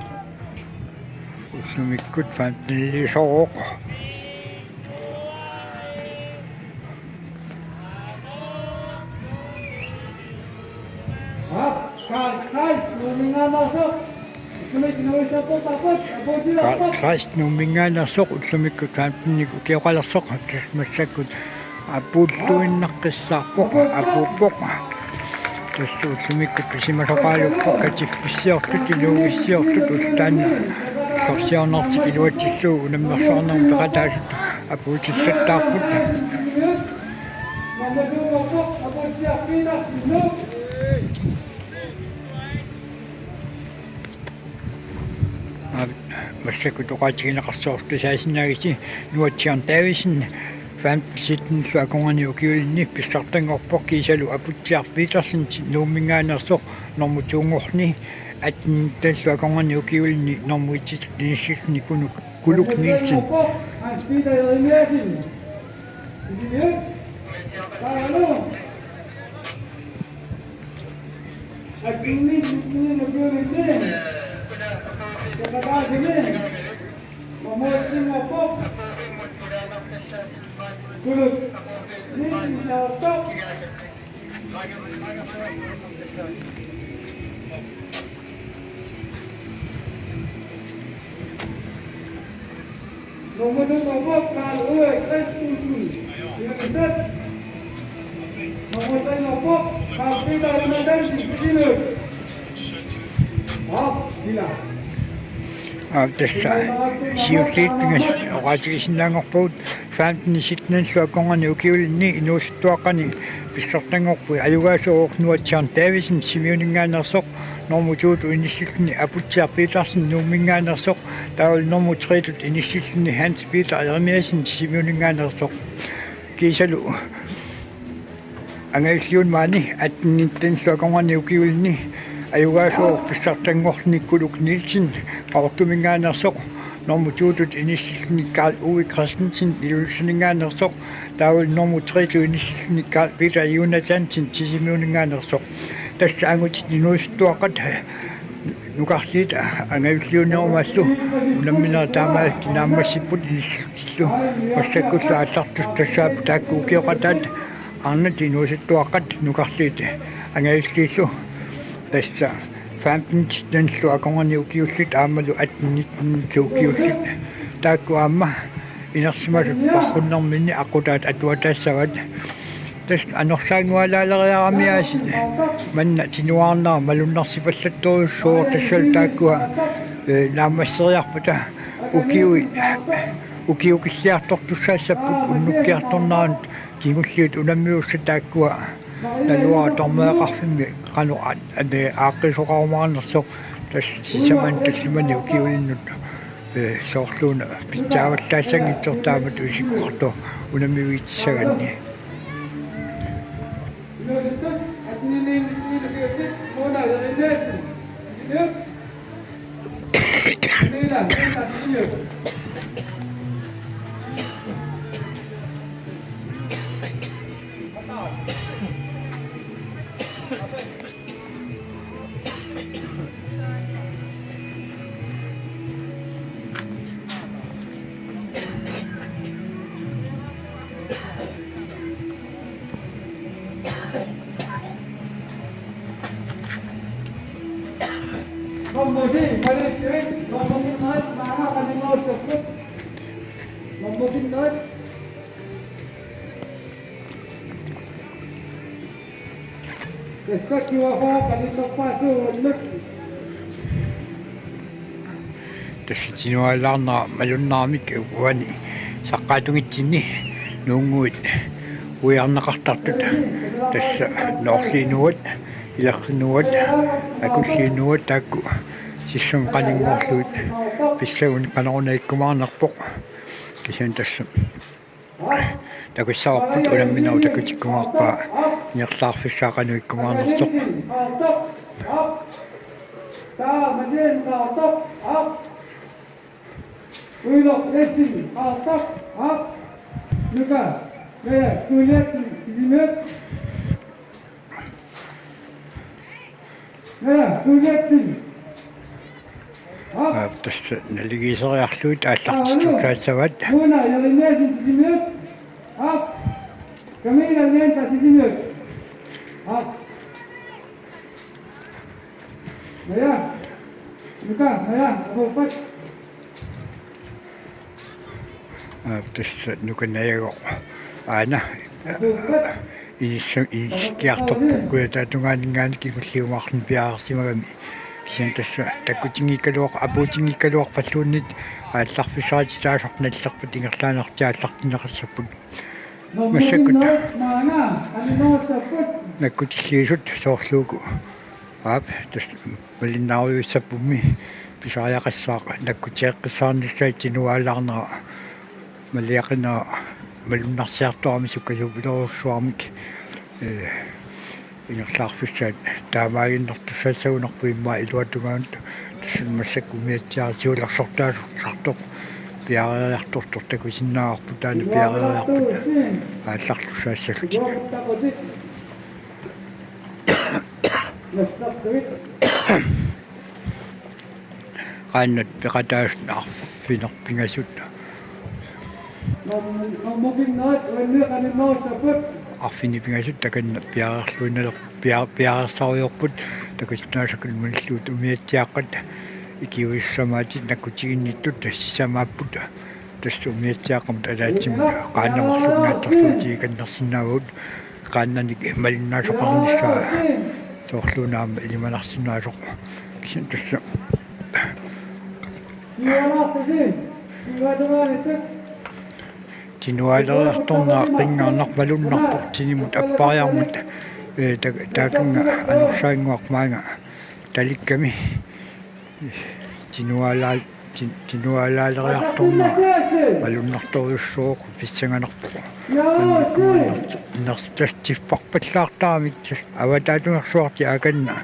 usnumikkut fantnillisooq Kreist nummingaanерсоқ уллумиккут фаамтинник укиоқалерсоқ тасмассаккут аппууллуиннаққиссаарпоқ апууппоқ тассууллумиккут писимасоқаалуппоқ катиффиссиортут илуугиссиортут ултаанна сорсиорнартик илуатсиллуу унаммерсоорнарм пеқатаасут апуутиллаттаарпут массаку тоқаатигинеқарсоорту саасинаагиси нуатсиарн таависин фам ситнлу аконгани укиулинни писсартангорпоқ кисалу апутсиар питерсен нууммингаанерсоқ нормутуунгорни аттинталлу аконгани укиулинни нормуитсит ниссисни кулук нилсин tässä siusiittingas oqaatigisinnaangorpuut faamtini sitnanllu akongani ukiulinni inuusuttuaqani pissartangorpui ajugaasuornuatsiarn taavisen simiuningaanерсоq normutuut inissilluni aputsiar Petersen nuummingaanерсоq taul normu 3 inissilluni Hans Peter Jeremiasen simiuningaanерсоq kiisalu angailluun maani atninnittanllu akongani ukiulinni ajugaasuor pissartangornikkuluk Nielsen qaortumingaanерсоq normutuutut inissilluni Karl Uwe Christensen ilulsningaanерсоq taul normu 3 inissilluni Karl Peter Jonathansen simiuningaanерсоq tässä angutit inuistuaqat nuqarliit angailluunermallu unammina taamaatti naammassipput inissillu massakkullu аллартус тассаап таакку укиоқатаат арнат иnuisuttuaqqat nuqarliit angaillillu tässä 15 танллу аконгани укиуллит аамалу атнитнитсууκиуллит таакку аама Inersmasut parrunnerminni aqutaat atuataassavат. Tas anorsaangualaaleriaramiaasit manna tinuarnaa malunnarsipallatorussuor tassal taakkua naamasseriarputa ukiukilliartortussaassapput unnukkiartornaanut kingulliut unammiussa taakkua nalua tormeeqarfimmi qanu ane aaqqisoqarumaarnerso tas sisaman tallimani ukiulinnut soorluuna pitsaavallaassangitortaamat usikkuarto unammiuitsaganni Ngomongin balik kiri, ngomongin naik mana kan mau sebut, ngomongin naik. Besok kiwafa kan sopasu lek. Tassitinuallaarna malunnaarmik uani saqqaatungitsinni nuunguut uiarnaqartartut tassa noorliinuat ilaqqinuat akulliinuat taakku sissum qaninngorluut pissagun qanerunaiikkumaarnerpoq kisan tassa takussaawarput ulamminau takutikkumaarpaa niarlaarfissaaqanuikkumaarnersoq Ta majin top up. Uilok lesin top up. Juga. Ya, kulihat simet. Ya, kulihat sin. tassa naligiiseriarluut ааллартитутаассават Una, ya le lesin simet. Up. Kamila lenta simet. Up. Ya. Juga, ya, opat. тасса нуканаягоо аана инискиарторпуккуя таатунгаанингааник кигуллиумаарлун пиаарсимагами кисан тасса таккутингиккалуақ апуутингиккалуақ паллууннит аалларфисаати таасорналлерпут ингерлаанартиааллартинеқассаппут массаккут Mana, kanino saput. наккутиллиисут соорлууку аап тас малиннааруйуссаппумми писариақассаақа наккутиэққиссаарниссаат тинуаалаарнера малиақина малуннарсиарторами суккасупилорусsuarmik ингерлаарфиссаат таамаагиннэртуссаассагунарпу иммаа илуаттугаанут тассан массаккумиатсиарсиулерсортаасортартоқ пиариартортор такусиннаарпу таана пиариарпут ааллартуссаассагут qaannat peqataasnarfinerpingasut Ngomongin naik, wenne kanino saput. arfinipingasut takanna piaarluunaler piaarsariorput takusnaasakul mulluut umiatsiaqqat ikiuissamaatit nakkutiginnittut tassisamaapпут tassu umiatsiaqqamat alaatsimut qaannamarlugnaattarsuutii kannersinnaavut qaannanik malinnaasuqarnissaa soorluunaama ilimanarsinnaasoq kisan tassa Kiwana kusin. Kiwana itu. tinualeriartornaa qingaarnarmalunnarpoq tinimut appariarmut taakinga anorsaanguaqmaanga talikkami tinualaaleriartornaa malunnartoriussuuq pissanganarpoq tastiffarpallaartaramik avataatunersuarti akanna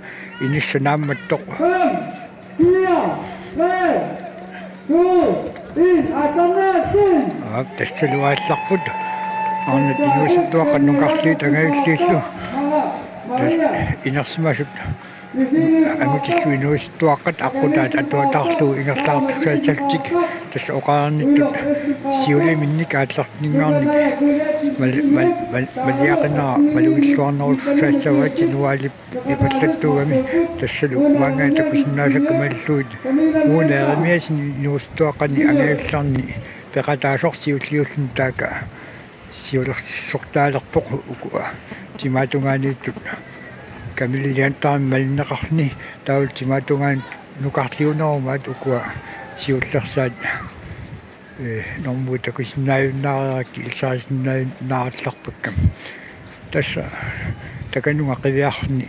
inissanaammattoq tassaluaallarput arnat inuusuttuaqannunqarlii tangailliillu inersimasut амитиллуинуистуаққат аққутаат атуатаарлуу ингерлаартуссаатсалтик тасса оқаарниттут сиулиминник ааллартнингаарник малиақинаа малуиллуарнерулсаассаваати нуалип ипаллаттуугами тассалу маангаа такусиннаасакка маллуит муунаерамиасин нуустуаққани ангаилларни peqataasорсиуллиуллун таaka сиулерсортаалерпоқ укуа тимаатунгааннииттут камиллиантаами малиннеқарни таул тимаатунгаан нукарлиунеруmaat укуа сиуллерсаат нормуу такусиннааюннаараакки илсаасиннааюннааралларпаккам тасса таканунга қивиарни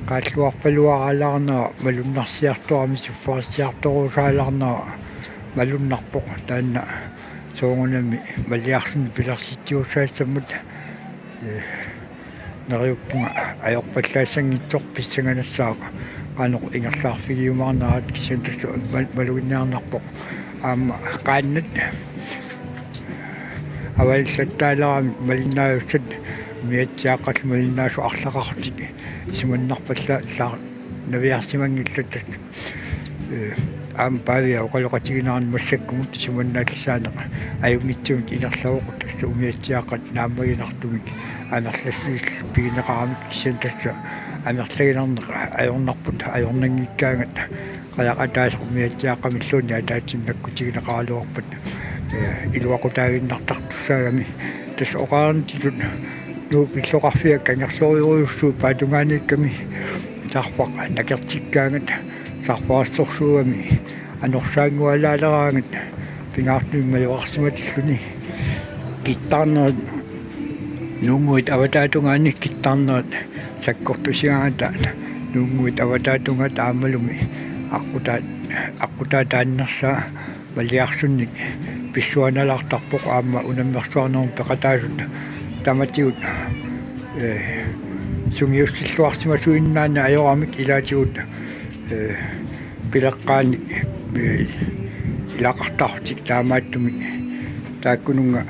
qaаллуарпалуаралаарнаа малуннарсиартуарми суффаасиарторусаалаарнаа малуннарпоқ таанна соогунами малиарсни пилерлиттиусаассаммут нариуппунга аёрпаллаассангитсор писсаганассааqa qaanoq ingерлаарфигиумаарнаат кисантассу малугинниарнарпоқ аама qaannat аваллаттааларами малиннааюссат миатсиаққал малиннаасу арлақартик симаннарпалла лаа навиарсимангиллат аам павиа оқалоқатигинаарни массаккумут симаннааллсаанеқа аюмитсумит инерлавоқут тасса умиатсиаққат нааммагинартумик анерлассуиллу пигинеқарамик кисантасса амерлагинарнеқа ajornarput ajornangikkaangat qalaqataas umiatsiaqqamilluuni ataatsinnakkutiginеqaaluarpat iluaqutaaginnartartussaagami tas oqaarnitut nuu pilloqarfiak kangerloriuruussuu paatungaaniikkami sarpaq nakertikkaangat sarpaassorsuugami anorsaangualaalaaraangat pingaartuimmajoqarsimatilluni kittarnerit nuunguit avataatungaannik kittarnerit sakkortusigaata nuunguit avataatunga taammalumi aqutaataannersaa maliarsunnik pissuanalartarpoq aamma unammersuarnerum peqataasut tamatigut sungiussilluarsimasuinnaanna ajoramik ilaatigut pileqqaani ilaqartartik taamaattumik taakkununga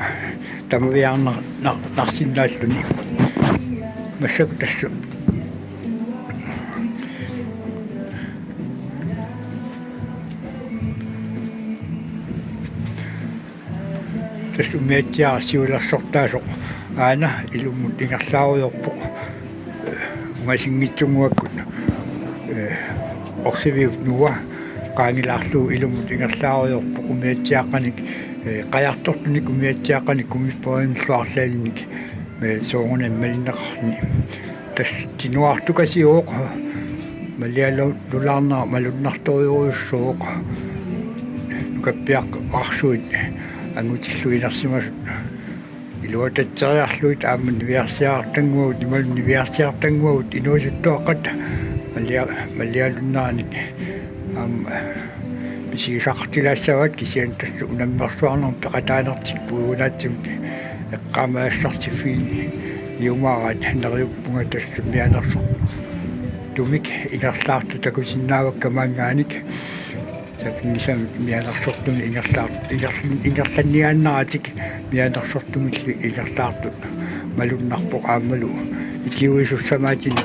tamaviarnarsinnaalluni массак тасса тасса миатсиарсиулерсортаасоқ аана илуммут ингерлааруйорпоқ унгасингитсунгуаккут орсивиуп нуа qaangilаарluu ilumut ингерлааруйорпоқ умиатсиаққаник qajartortunik умиатсиаққаник кумиппоинлуарлаалник соогунан малиннеқарни тас тинуартукасиооқ малиалу лулаарнаа малуннарториуруссооқ нукаппиақ арсуит ангутиллуинарсимасут илуататсериарлуит ааман нивиарсиаартангуут нимал нивиарсиартангуут инуусуттуаққат малиалуннааник аам писигисақартилаассават кисиан тассу унаммерсуарнерм пеқатаанертик пуунаатсимут эққамаассартиффини юмаараат нериуппунга тассу мианерсо тумик инерлаарту такусиннааваккамаангааник сапнисам мианерсортуми ингерланниааннаратик мианерсортумилли ингерлаартут малуннарпоқ аамалу икиуисуссамаатини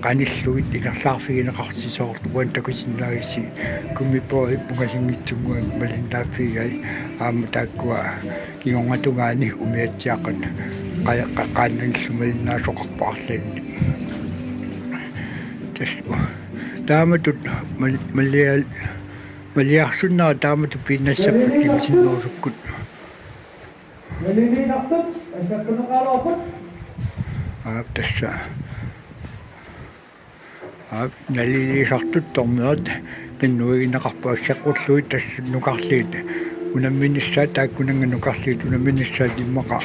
qanilluit ingerlaarfigineqartisoortu uan takusиннаагисси kumippo ippungasingitsunguan malinnaaffigai aamma taakkua kigongatugaani umiatsiaqan qaannangillu malinnaasuqarpaarlaanni tassu taamatut maliarsunnaa taamatu pinnassappat kimsinnuusukkut maliliinartut antakkuneqaalaarput tassa naliliisartut tormerat qinnuigineqarpuassaqulluit tassunuqarliit unamminissaat taakkunanga nuqarliit unamminissaat immaqa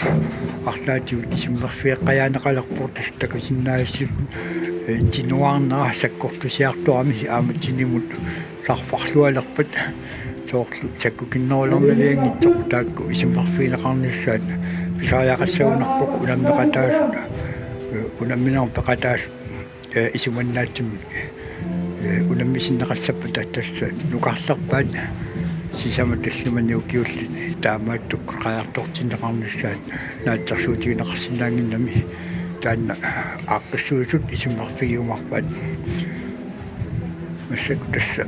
арлаатиут исиммерфиэққаяанеқалерпур тастакусиннаассут тинуарнаа саккортусиартуарми ааматсинимут сарфарлуалерпат соорлу саккукиннерулернавиангитсоқ таакку исиммерфиинеқарниссаат писааяқассагунарпоқ унаммеқатаасут унамминер пеқатаасут исуманнаатсим унаммисиннеқассаппата тасса нуқарлерпаат сисаматаллумани укиуллини таамааттук қаяртортиннеқарниссаат наатсарсуутигинеқарсинаангиннами таанна ааққиссуисут исуммарфигиумарпаат массак тасса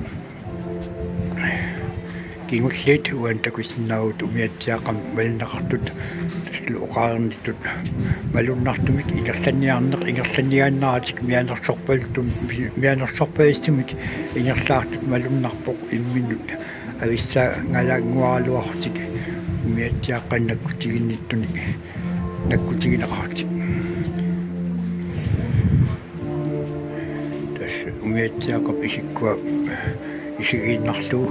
кингуллит уан такусиннаавут умиатсиақам малинеқартут таслу оқаарниттут малуннартумик ингерланниааннаатик мианерсорпалтум мианерсорпаистумик ингерлаартут малуннарпоқ имминут ависса галаангуарлуартик миатсааққаннаккутигинниттуни наккутигинеқартик тас умиатсаақап исиккуа исигииннарлуу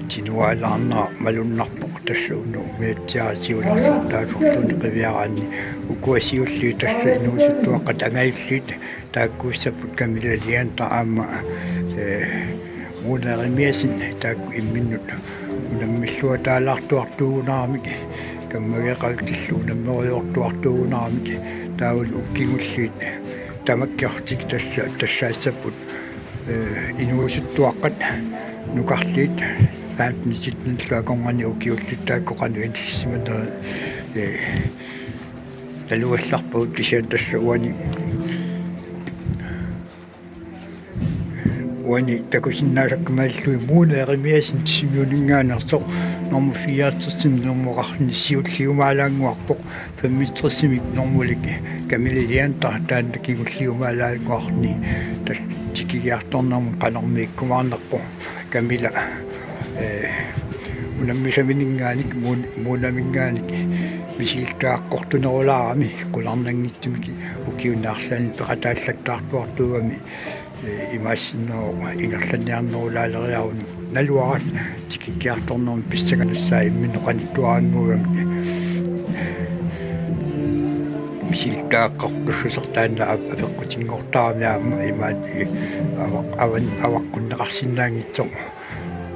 тинуалаарнаа малуннарпоқ тассауну умиатсаасиуларлу таасурлуни қивиараанни укуасиуллии тасса инуусуттуаққат ангаиллит тааккууссаппут камилалиан таама муунеримиасин таакку имминнут унаммиллуа таалаартуартуугунаарамик каммагеқалтиллу унаммериортуартуугунаарамик таавал уккигуллиит тамаккиартик тассаассаппут инуусуттуаққат нукарлиит паатниситниллуа конгани укиуллиттааккоқану инсиманера талуалларпагут кисиан тассауани уани такусиннаасаккамааллуи муунееримиасин тисимиулингаанерсо норма 4 нормоқарни сиуллиумаалаангуарпоқ фаммистрессимик нормулик камилилиан таатаанна кигуллиумаалаангуарни тас тикигиарторнарму канормииккумаарнерпо камила унаммисаминингааник муунамингааник мисилтааққортунерулаарами қуларнангитсумики укиуннаарлаани пеқатааллаттаартуартуугами имассинноо ингерланиарнерулаалериарун налуарат тикикиарторнерми писсаганассаа имминеқаниттуаангугами мисилтааққортуссертаанна апеққутингортаарниаама имаат аваққуннеқарсинаангитсоо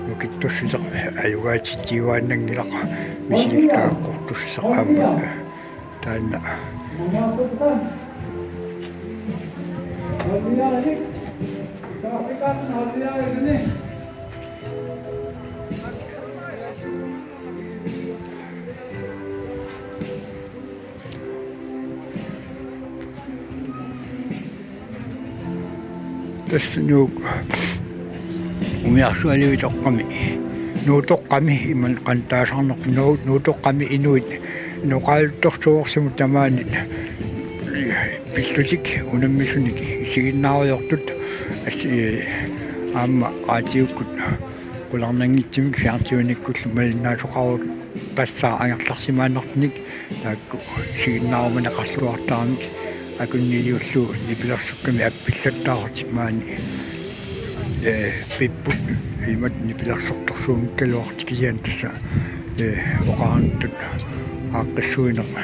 нукиттуссусеқ аюгаатитсиуааннангилақа мисилтааққортуссеқ аама таанна таснук умиарсуалуитоққами нуутоққами иман қантаасарнеқ нуутоққами инуит нуқаалтортуорсиму тамаани пиллутик унаммисуник сигиннаариортут аама аатиуккут куларнангитсимик фиартиуниккуллу малиннаасоқарут пассаа ангерларсимааннартник таакку сигиннааруманеқарлуартаарник акуннииуллу нипилерсукками аппиллаттаартик маани пиппут имат нипилерсорторсуумиккалуартик киан тасса оқаантут ааққиссуинерма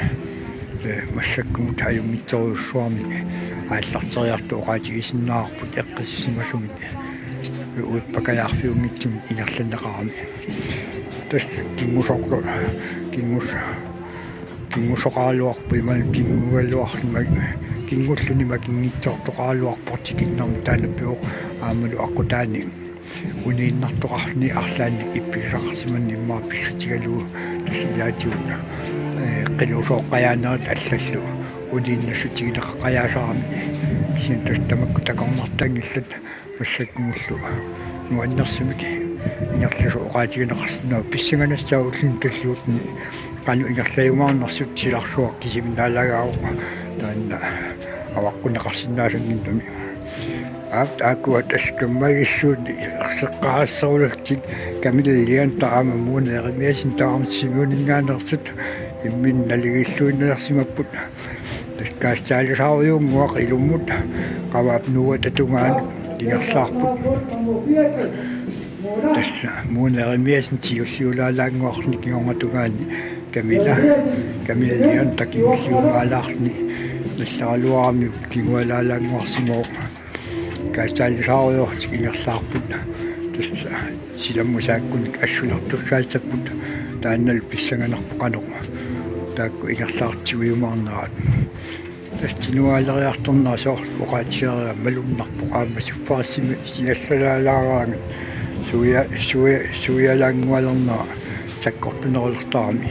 массаккумут аюмитсоруссуарми ааллартериарту оқаатигисиннаарпут эққиссимасугит уиппакалаарфиунгитсум инерланеқарами тас кингусоқаалуарпу иман кингуалуарлума кингуллуни макингитсоортоқаалуарпортикиннэрми таанаппиоқ аамалу аққутаани унииннартоқарни арлаанник ипписақарсиманни иммаа писсутигалуу тассилаатиуна qillusoqqayaannerit аллаллу улииннассутигилеққаяасаарами кисин тастамакку такорнартангилlat массаккунгуллу нуаннерсимик ингерласу оqaатигинеқарсинаа писсаганассауллин таллуутни qanu ингерлаюмаарнерсут силарсуақ кисиминаалагаау таанна аваққунеқарсинаасангиннуми ааккуа таскаммагиссуут арсеққаассарулактик камилалиан таама муунееримиасин таармсимуунингаанерсут иммин налигиллуиннерсимаппут таскаастаалисаариунгуақ илуммут қаваап нуа татунгаан ингерлаарпут тасса муунееримиасин тиуллиулаалаангуарлни кигонгатунгаани камилалиан такиуллиумаалаарни налларалуарами кигуалаалаангуарсимоо каастаалисаариуартик ингерлаарпут тасса силаммусааккуник ассулартуссаасаппут тааннал писсаганерпоқанеқма таакку ингерлаартигуйумаарнерат тастинуалериарторнаа соор оқаатиариа малуннарпоқ аама суффаассими синаллалаалаараангат суялаангуалернаа саккортунерулертаарами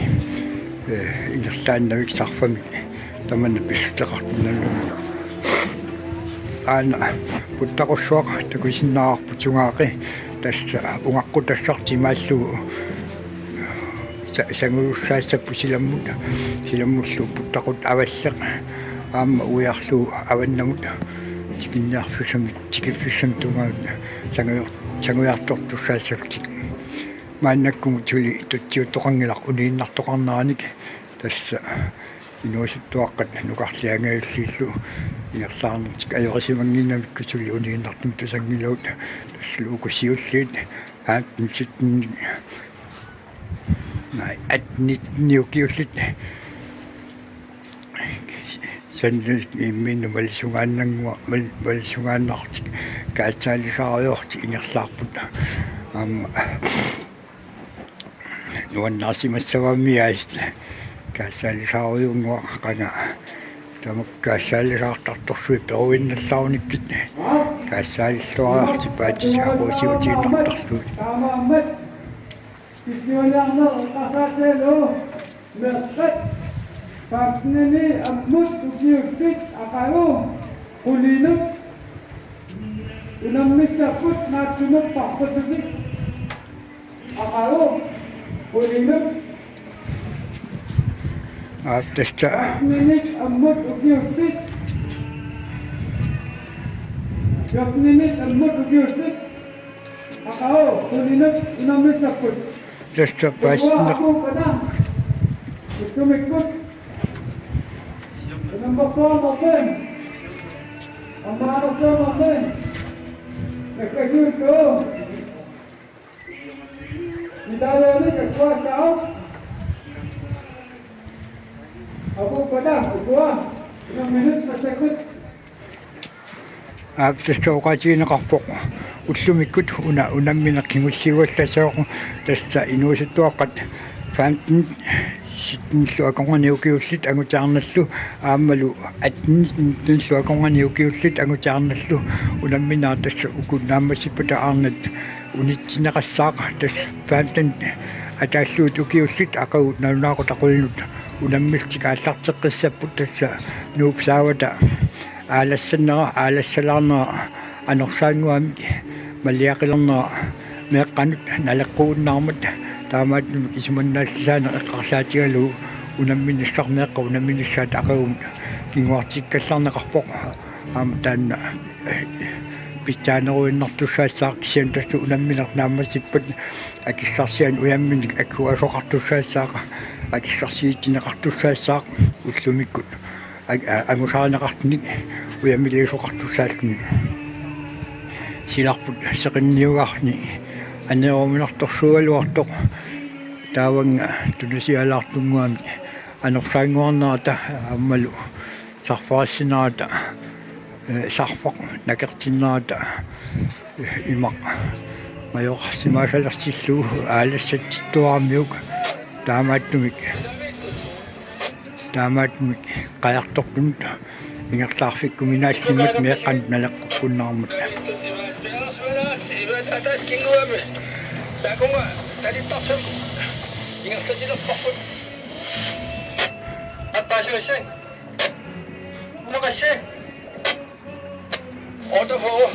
ингерлааннавик сарфами таманна писсутеқартуналлума аана путтақуссуақ такусиннаарпутунгаақи тасса унгаққу тассартимааллугу сангулуссаассаппу силаммуллу путтақут аваллеқ аама уярлу аваннамут тикинниарфусами тикиффиссам тунгаат сангуяртортуссаассактик мааннаккумут тутсиутоқангилақ унииннартоқарнааник тасса инуусуттуаққат нукарлиангауллииллу ингерлаарнэртик ajorisimanginnamikku suli uniinnartum tusangilauut тассалу укусиуллиит ааттнситни най атнитниукиуллит саннис имминну малсунгааннангуа малсунгааннартик каатсаалисаариорти ингерлаарпут нуаннарсимассаваммиаст каасаалисаариунгуа қана тамаккаасаалисаартарторсуи перуинналлаарниккит каасаалиллуариарти паатисаақуусиутииннартарлуут таамааммат кисниолиарнер қасаатеэлу мерсат паартнени аммут укиуттит ақалу қулинут инаммиссаппут наатсунут парпутугит ақалу қулинут ааттаста минут аммут укиуттит минут аммут укиуттит ақалу қулинут инаммиссаппут таста паастинеқ аптаста оқатиинеқарпоқ уллумиккут унамминеққингуллигуалласаоқ таста инуусуттуаққат фантин ситниллу аконгониукиуллит агутаарналлу ааммалу атниллу аконгониукиуллит агутаарналлу унамминаа тасса укуннааммассиппата аарнат унитсинеқассаақа тас фантин атааллуут укиуллит ақагут налунаақутақулнут унаммилтик ааллартеққиссаппут тасса нуупсаавата аалассалаарнера анорсаангуами малиақилернера меэққанут налеққууннаармат таамаатнум кисуманнааллаана эққарсаатигалу унамминассармеэққа унамминассаат ақагум кингуартиккалларнеқарпоқ аама таанна питтаанеруиннартуссаассаар кисиан тасту унамминернааммасиппат акиссарсиан уямминик аккуасоқартуссаассаақа акиссарсиитинеқартуссаассаақ уллумиккут агусаарнеқартник уяммилиисоқартуссааллуни силарпут сеқинниугаарни анероминарторсуалуартоқ тааванга тунасиалаартунгуами анорсаангуарнаата аммалу сарфаассинаата сарфақ накертиннаата имақ маёқарсимаасалерсиллуу аалассаттуарамиук таамааттумик қаярторпунут ингерлаарфиккуминааллимат меэққанут налеққуккуннаармут Takunga, tadi taksum. Ingat kecil pakut. Apa sih? Makasih. Auto ho.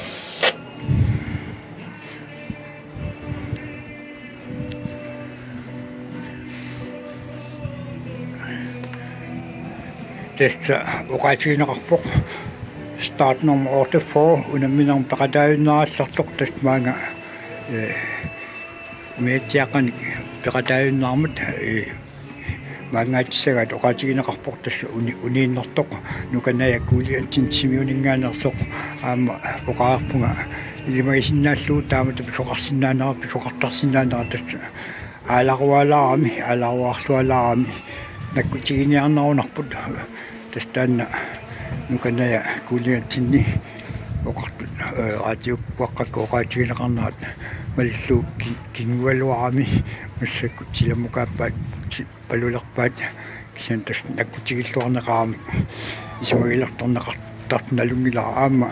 Tästä uqaatiineqarpoq start nummer 84 unamminarm paqataayunnaarallartoq tästä maanga meetiaqan paqataayunnaarmut maangaatissagaat uqaatiineqarpoq tassa uniinnertoq nukanayakkuuliantin simiuninngaanersoq aama uqaarpunga ilimagisinnaallugu taamata pisoqarsinnaanera pisoqartarsinnaanera tassa aalarualaarami nakkutigiниарнарунарпут тастаанна нуканая кулиатсинни оқартут радиоппаққакку оқаатигинеқарнаат маллу кингуалуарами массакку тиламмукааппаат палулерпаат кисиан тас наккутигиллуарнеқарами исмагилерторнеқартарналунгилара аама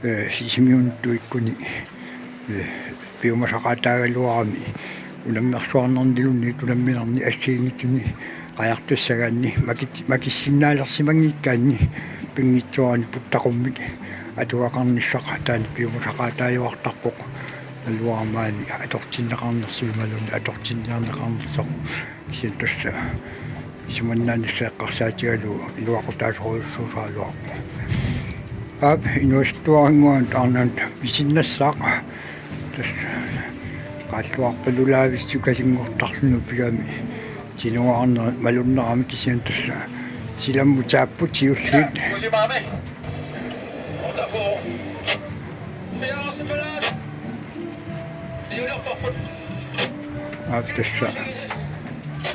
сисимиунтуиккуни пиумасақаатаагалуарами унаммерсуарнернилунни тунамминерни ассиингитсуни qajartussaгаанни макиссиннаалерсимангиккаанни пингитсуаани путтақуммик атуақарниссақа таани пиумусақаатааюартарпоқ алуармаани атортиннеқарнерсуималуни атортинниарнеқарнерсоқ кисин тусса симаннааниссаэққарсаатигалу илуақутаасоруйуссуусаалуарпо ап инуастуарангуан таарнаан писиннассаақа тасса qaалluarpalulaavissу kasingortarlunu pigami tinuarna malunnerami kisiantussa silammu taapput siulluit Deuxième armée. En avant. Silence, menace. Déoleur par faute.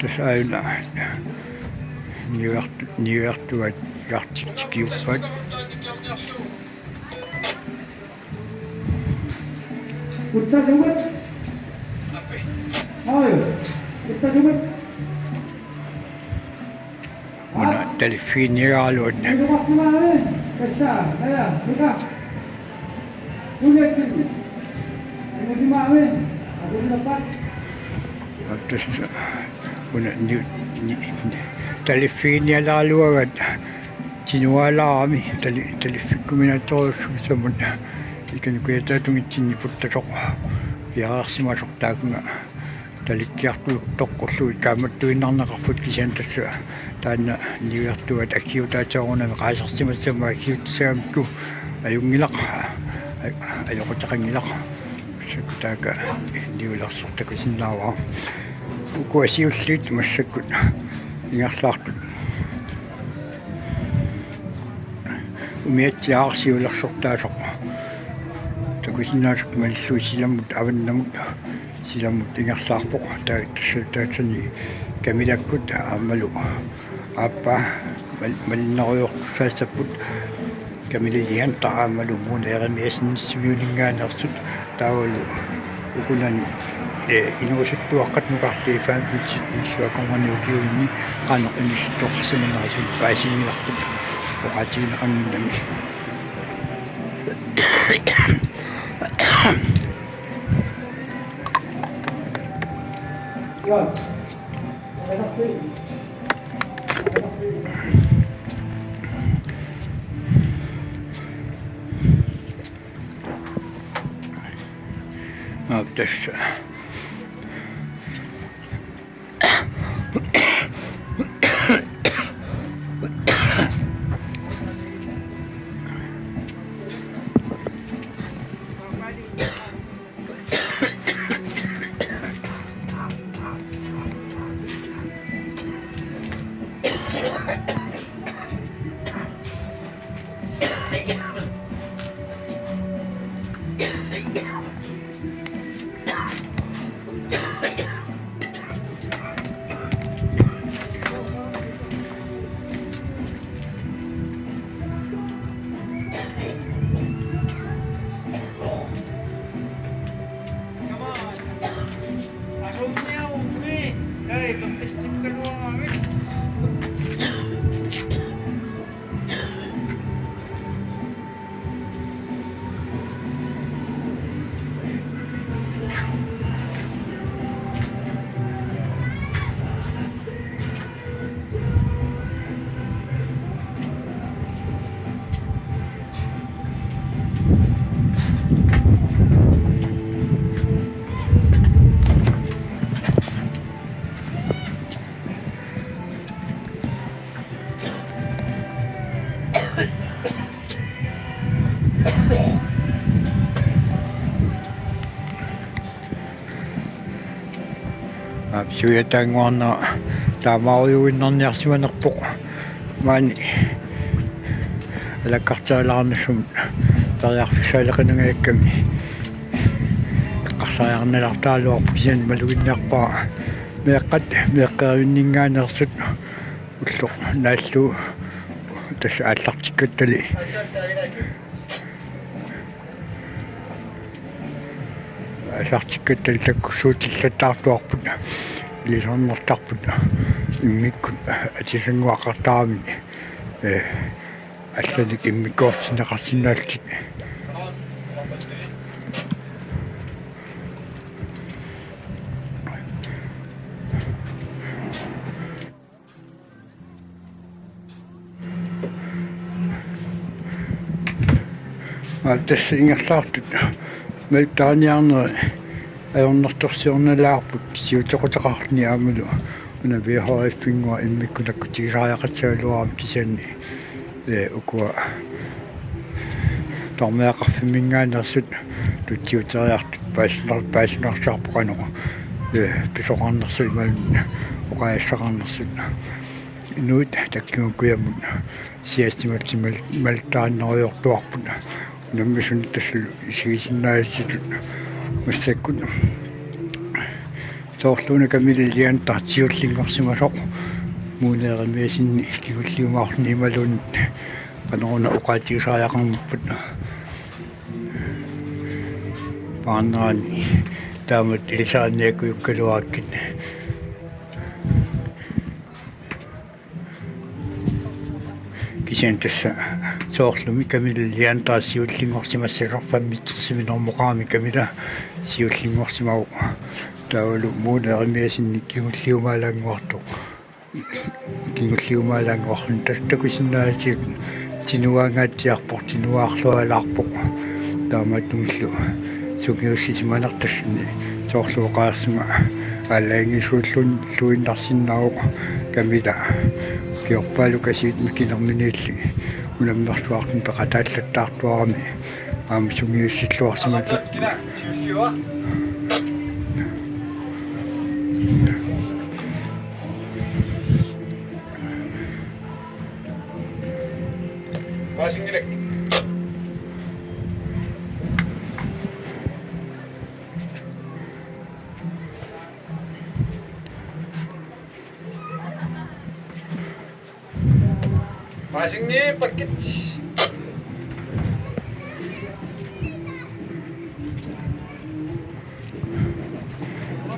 tässä aina nivertuvat jartikkiuppat Kita jemput. Ayo, kita jemput. una telefiniaaluut Ini rumah kemana ni? Kesa, saya, buka. Punya sini. Ini di mana? Aku dapat. tässä una telefinialaaluagat tinualaami telefikkumina toossusamun ikan kuyatatungitsinniputtasoq piararsimasortaakunga talikkiartu toqqulluit kaamattuinnarnaqarfut kisiantassa taanna niuertuat akkiutaataorunami qaasarsimassama akkiutissaamikku ajungilaq ajoqutaqangilaq sakkutaaka niulersortakusinnaavaa ukuasiulluit massakkut ingarlaartut umiatsiaarsiulersortaasoq takusinnaasuk mallu silammut avannamut silammut ingarlaarpoq taatsani kamilakkut aammalu aappa malinnaruyortusaassaput kamililian taamalu muuneeramiasnissumiulingaanersut taavalu ukunan inuusuttuaqqat nuqarliifaanpitsitnissuakornaniukiulini qaanoq inissuttoqarsamanarasul paasinngilarput oqatigineqannami Ya. tässä Suyataanguarna taamauriuinnerniarsimanerpoq maani alakkartaalaarnassum tariarfissaaleqanungaakkami eqqarsariarnalartaaluarpukisian maluginniarpaa meeqqariunninngaanersut ulloq naallu tassa aallartikkattali aallartikkattali takkussuutillattaartuarput lisornertarput immikkut atisanguaqartaami аллалик иммикоортинеқарсинаалтик тасса ингерлаартут малтааниарнери аёрнэрторсиорналаарпут сиутеқутеқарни аамалу уна вихоиффингуа иммиккулакку тигисариақатсаалуарам кисаанни ukua тормеақарфимингаанерсут тутсиутериартут паасинарсаарпоқано писоқарнерсу ималунна оқаяссақарнерсут инуит таккиукуямут сиастиматсимал малтааннериортуарпут наммисун тассу сигисиннаасситут массаккут соорлууна камилилиан тартиуллингорсимасоқ муунееримиасинни кигуллиумаарни ималуун канаруна оқаатигисааяқарнерпут паанаани таамат илисааниакуйуккалуааккит кисентасса соорлуми камилилиан таасиуллингорсимассақарфаммитсерсиминормоқаами камила сиуллингорсимау таавалу муунееримиасинни кигуллиумаалаангуарту кигуллиумаалаангуарлун тастакусиннаасиут тинуаангаатиарпор тинуаарлуалаарпоқ таамаатумиллу сукиуссисиманартассини соорлуоқаарсима аллаангисууллун луиннарсиннаавоқ камила киорпаалу касиит микинерминиилли унаммерсуартун пеқатааллаттаартуарами аама сукиуссиллуарсималла Masing-ni perkit.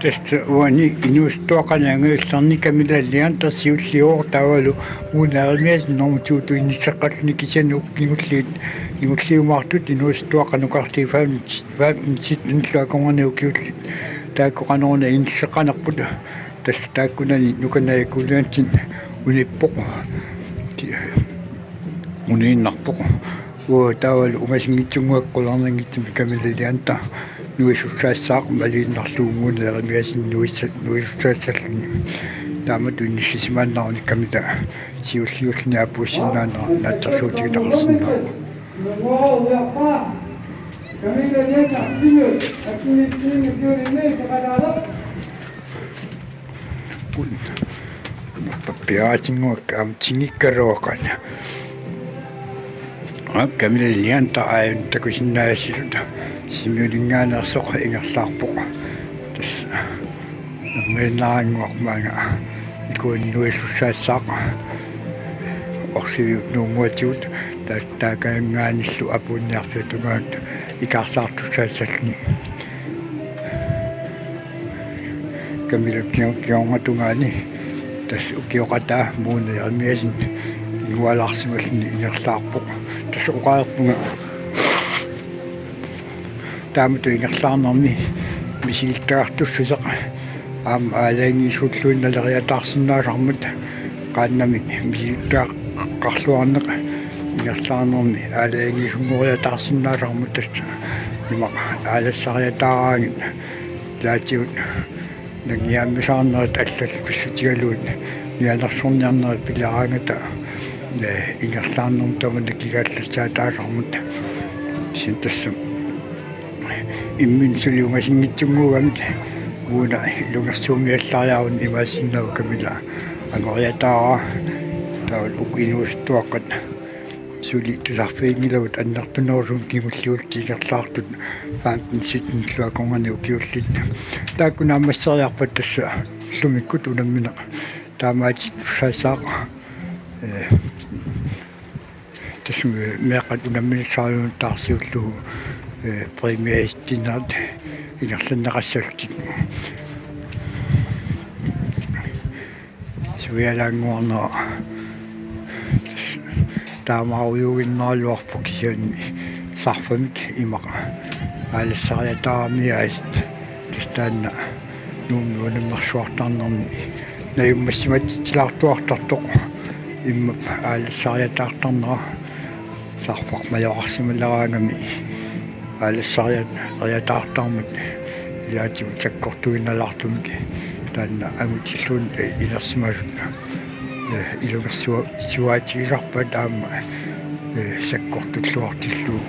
тест уани инуустуақанаангуилларни камилаллиан тассиуллиор таавалу муунееримиас нормутууту инниссаққаллни кисану кигуллиит игуллиумаартут инуустуақанукарти фаамит инлуаконгорниу киулли тааккоқанорна инниссаққанарпут тасс тааккунани нуканаякулуантин униппоқ унииннарпоқ уу таавалу умасингитсунгуаккуларнангитсими камилаллианта нуисуссаассаақ малииннарлуумуунееримиасин нуисуссаассаллуни таамату инниссисимааннарни камита сиуллиуллни апуссиннаанера наатсерсуутигитақарсиннаа папиаатингуак амтингиккалуақана камилаллианта аавн такусиннаасилута симиулингаанерсоқ ингерлаарпоқ тас мэннаангуармаага икуиннуиссаассаақ орсивиут нуумуатиут таакаангааниллу апуунниарфиутугаат икаарлаартуссаассаллни камилаккионгатунгаани тас укиоқатаа муунееримиасин ингуалаарсималлни ингерлаарпоқ тас уqaarpunga таамату ингерлаарнэрми мисилтаартуссусеқ аама аалаангиисуллуинналериатаарсинаасармут qaannami мисилтааққарлуарнеқ ингерлаарнэрми аалаангиисунгориатаарсинаасармут тасса има аалассариатаараангит таатиут нагиаммисаарнерит аллал писсутигалуут нианерсорниарнери пилараангата ингерлаарнэрм тамана кигааллассаатаасармут синтассам имминсулиунгасингитсунгуугамит мууна илунгерсуумиаллариарун имаасиннау камила ангориатаара таул укинуустуаққат сули тусарфиингилавут аннартунерусум кимуллиулт кигерлаартут фаантин ситнлуаконгани укиуллит тааккунаамассериарпат тасса лумиккут унаммина таамаати туссаасаақ тассу меқат унамминсаариун таарсиуллугу премиестинат ингерланнеқассалтик суялангуарнера таамааруйугиннаалуарпу кисианни сарфамик имаqa аалассариатаарамиаст тустаанна нуунуунаммарсуартаарнерни наюммассиматитилаартуартартоқ имма аалассариатаартарнера сарфармаёрарсималлараангами аалассариатаартармут илаатигу таккортуинналаартумик таанна агутиллуун илерсимасут илугерсуа суаатигисарпат аама саккортуллуартиллуу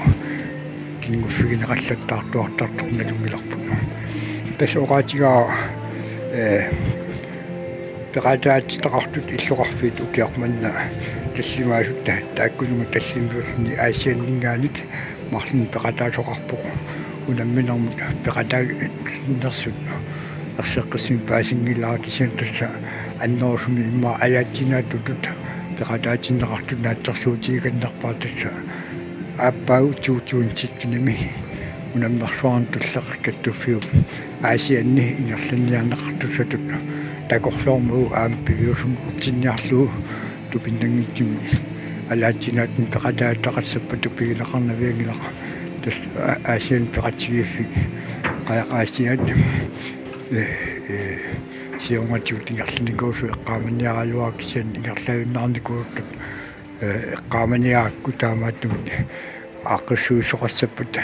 кингуффигинеқаллаттаартуартартар налунгиларпут тас оqaатигаа пеқатаатитақартут иллоқарфиит укиарманна таллимаасутта тааккунума таллимиуллни аасианнингааник марлин пеқатаасоқарпоқ унамминармут пеқатаагиннерсут арсеққиссим паасингилаа кисиан тасса аннерусуми имма аjaatinaatutut пеқатаатиннеқартут наатсерсуутиганнерпаа тасса ааппау туутуунтиккиними унаммарсуарн туллеқ каттуффиуп аасианни ингерланниарнеқартусатут такорлоормуу аампивиусум утинниарлуу тупиннангитсими алаатинаатн пеқатаатақассаппату пигилақарнавиангилаqa тас аасиан пеқатигииффи қаяқаасиат сионгатиут ингерланикуусу эққааманиаралуаа кисиан ингерлавиннаарникууттут эққааманиаакку таамааттумут ааққиссуусоқассаппут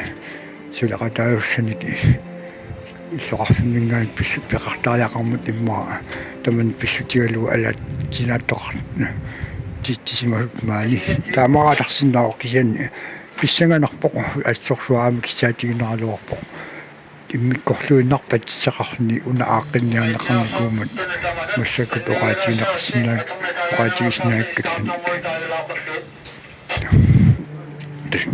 сулеқатаавуссанит иллоқарфиммингаан писсу пеқартариақармут иммаа таман писсутигалу алаат тинааттоқар титтисимасут маани таамаратарсиннао кисиан писсанганарпоқ ассорсуаами кисаатигинералуарпоқ иммиккорлуиннарпат сеқарни уна ааққинниарнеқарникуумат массакут оqaатигинеқарсинаа оqaатигиснааккаллани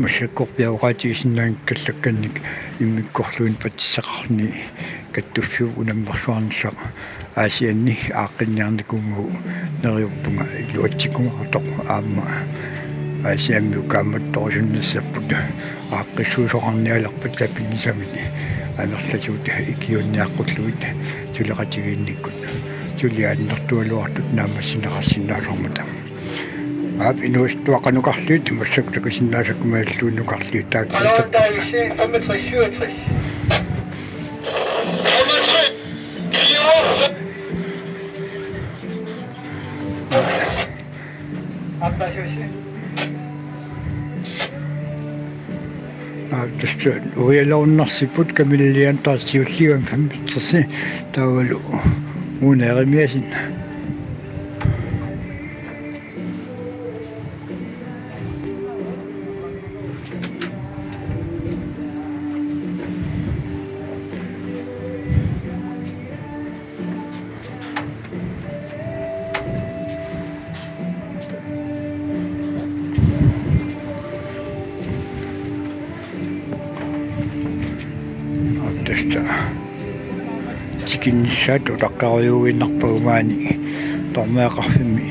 массаккорпиа оqaатигиснааккаллакканник иммиккорлуин патиссеқарни каттуффиу унаммарсуарнссаа аасианни ааққинниарникуумгу нериуппунга илуатсиккумартоқ аама аасиаммиу кааматторисуннассаппут ааққиссуусоқарниалерпат сапингисамини анерласуут икиунниаққуллуит сулеқатигиинниккут сулиааннертуалуартут наамассинеқарсинаасормата аап инуистуақанукарлуит массактакусиннаасаккумааллууннукарлуит тааккиссап тастан уялауннарсиппут камиллиан таассиуллигам фаммитсерси таавалу мунеримиасин тикиннссаат утаққариуиннарпагумаани тормеақарфимми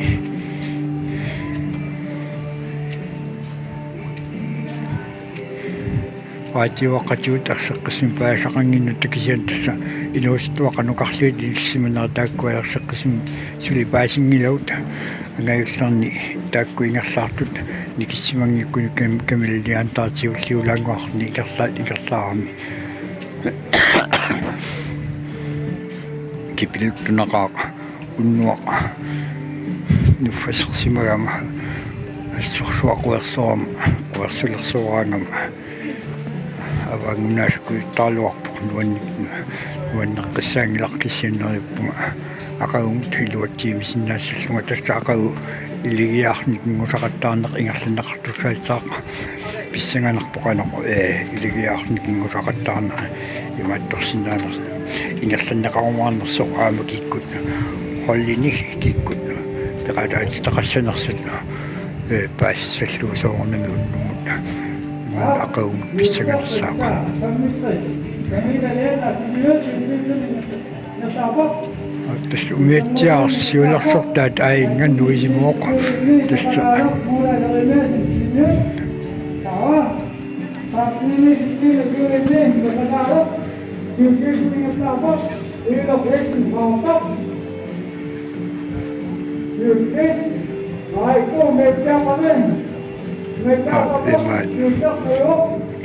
аативақатиут арсеққиссим паасақангинну такисиан тасса инуустуақанукарлуит иллиманаа тааккуалерсеққиссим сулипаасингилаут ангаюлларни тааккуингерлаартут никиссимангиккуну камиллиантаатиуллиулаангуарни икерлаарами кипилуттунақаа уннуаqa нуффасерсимагама ассорсуақуерсоорама қуерсулерсуораангама авангунаасакуиттаалуарпоқ нуаннеққиссаангиларкиссианнериуппунга ақагумут хилуатсиимисиннаассаллунга тасса ақагу илигиаарник ингерланеқартусаатсаақа писсанганарпоқанеқ илигиаарник ингусақаттаарна имаатторсинаанерс ингерланнеқарумаарнерсоқ аама киккут холлини киккут пеқатаатитақассанерсут паассаллуусоорнами уннумут ақагум писсаганерсаақа тас умиатсиарсиулерсортаат аинган нуисимооқ тасса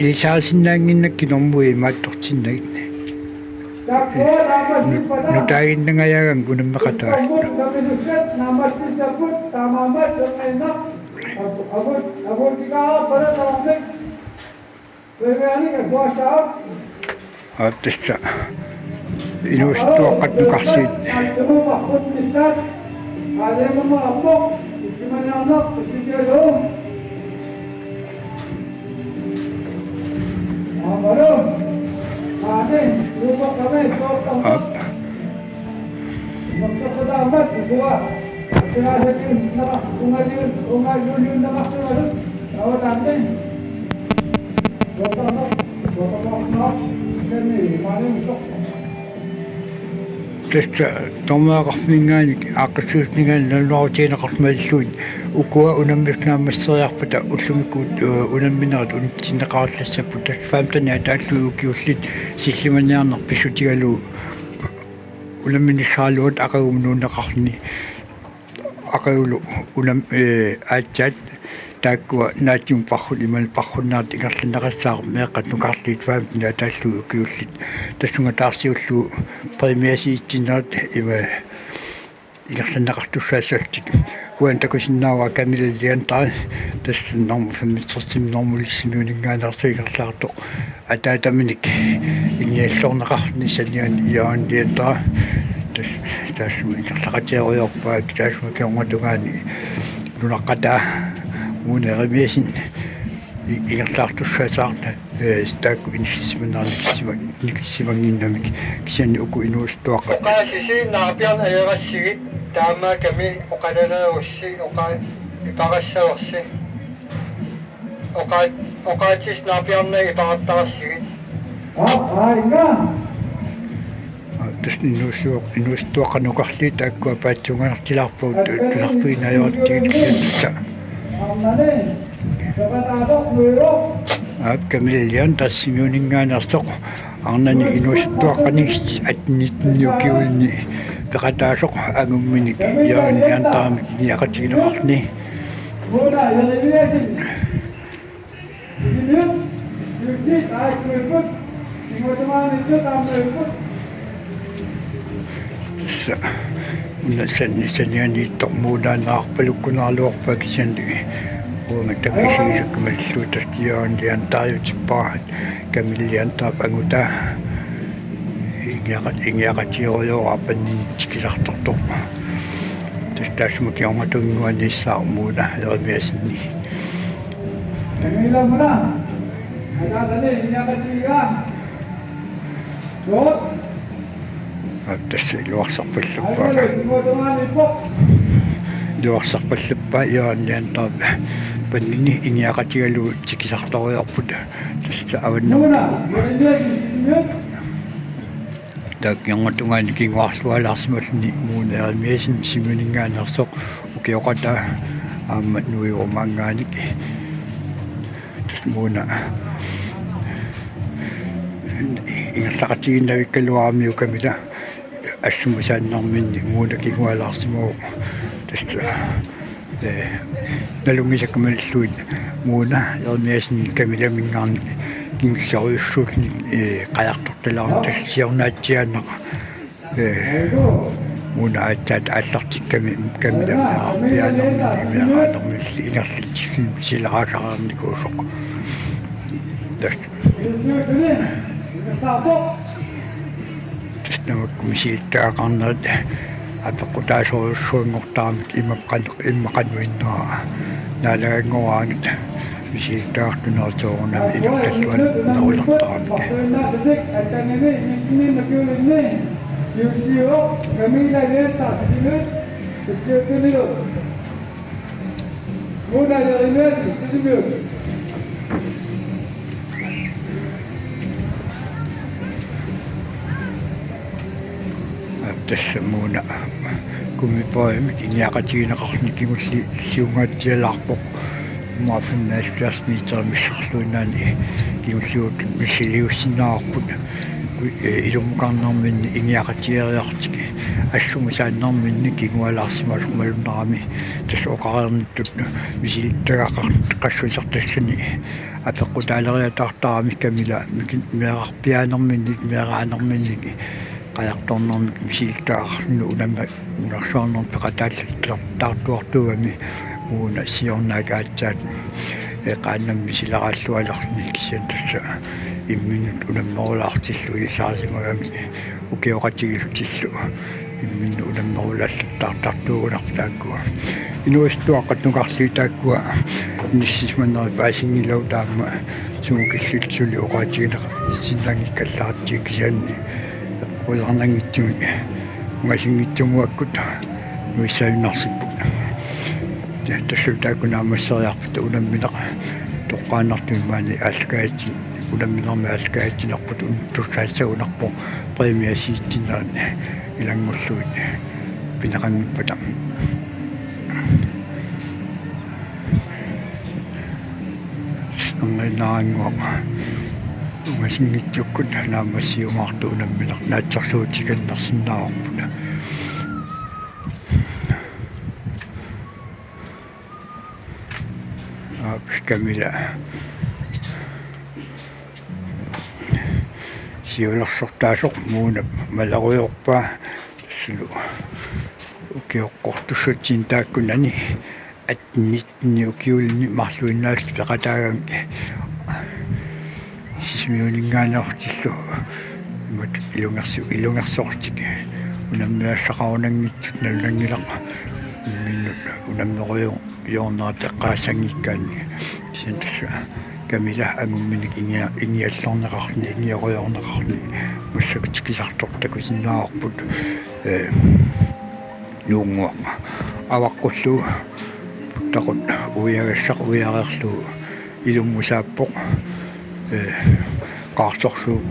илсаасиннаангиннакки нормуи мааттортиннагитне нутаагиннагаяаган кунаммеқатааллу тасса инуустуаққатнукарлуит Tästä tomaaqarmingaani aaqqassuusningaan nalluarutiinaqarmalluut ukua unammisnaammasseriarpata ullumikkuut unamminarat unitsinneqaarlassappu tasfaamtani ataallu ukiullit sillimaniarner pissutigalu unamminissaaluut aqagumnuunneqarni aqagulu unam aatsaat taakkua naatium parrul imal parrunnaart ingerlinneqassaar meeqqat nukarliit faamtani ataallu ukiullit tassunga taarsiullu premiasiitsinnaat ima ingerlinneqartussaasaltik kuan takusinnaava kamilaliantaa tassunnormu fammitsertimnormulissinuuningaanarsu ingerlaartoq ataataminik ingiallorneqarni sanian iaandiantaa taasmu ingerlaqatiaruyorpaak taasmu kiormatungaani nunaqqataa munerimiasin ingerlaartussaasaarna staakku inissismannaarnikisimanginnamik kisianni uku inuustuaqa qaasisiinnaarpiarna ayeerassigit taammaakami oqalanaerussi iparassaorsi oqaatisnaarpiarna iparartarassigit tas inuustuaqanuqarli taakkua paatsunganartilarpuut tularpuinaajortigit kisiantutsa kamillian tassimiuningaanartoq arnani inuustuaqqani atnitniukiulni peqataasoq agumminik yaaniantaramik niaqatigineqarni sanianiittormuunaannaarpalukkunaarluorpa kisianni uungatakisiisakkumalluutastiaandiantaajutipparaat kamilliantaap angutaa ingiaqatioriorapannitikisartortorpa tastaasmukiormatunguanissaarmuuna erimiasinni tässä iluarsarpallappa iaanniantaa pannini ingiaqatigalu tikisartoriorput tässä avannertuku taakkiormatungaani kinguarlualaarsimalni muunerimiasin simuningaanarsoq ukioqataa aammat nuiurumaangaanik muuna ingerlaqatiginnavikkaluaramiukamila assumusaannarminni muuna kingualaarsimugu tästä nalungisakkamalluut muuna ermiasin kamilamingaarni kingillariussuutni qajartortalaarni tassiornaatsiaannaqa muuna aatsaat aallartikkami kamilamearpiaanerminni imeaqaanermilli ingerlitsilli silaqaasaqarnikuusoq tästä misiittaaqarnerat аппеққутаасоруссуингортаамик иммақануиннера наалагангораангит мисииттаартунерсоорунами илерллуан нерулертарамик tässä muuna kummipoimik ingiaqatigineqarnikigulli siungaatialarpoq maafinnaassuasmiitermissarluinaani kigulluut missiliussinnaarput ilumuqarnarminni ingiaqatieriartik assumusaannarminni kigualaarsimaluqmalunnerami tässä oqarernittut misilittagaqassuisartassani апеққутаалериатаартарами камила меқарпиаанерминни меқарааnerminni qajartornermik misiltaaqarnu unamma nunarsuarner peqataallаттартартуартугами уuna сиорнаакаатсаат qaannammi silaqaallualarni kisiantassa imminut unammerulaartillu ilaasimagami ukioqatigiltillu imminnu unammerulaallаттартартууgunartaakkua inuistuaqqatnuqarliitaakkua nissismanneri paasingilau taamma sumukillitsuli oqaatigineqa sinnaangikkallaartiik kisianni уларнангитсуми угасингитсумуаккут уиссаюнарсиппут тассутаакунаамассериарпут унамминақ тоққааннартуми маани ааллакаати унамминарми ааллакаатинарпут туссаассагунарпо премиасииттиннаани илангуллуит пинақангиппата нангинаангуа угасингитсуккут наамассиумаарту унамминақ наатсарсуутиканнарсиннаарпуна Камила сиулерсортаасоқ мууна маларуйорпаа тассалу укиоққортуссутсин тааккунани атнитни укиулни марлуиннаалт пеқатаагами сисмиулингаанеортиллу имат илунгерсоортик унаммиассақарунангитсут налунгилаqa минут унаммеруйо юорнаатеққаасангиккаани синтасса камила агумминик иниаллорнеқарни иниоруйорнеқарни массакутикисартортакусиннаарпут юунгуа аваққуллу тақут уягассақ уягаерлу илуммусааппоқ qaartorsuup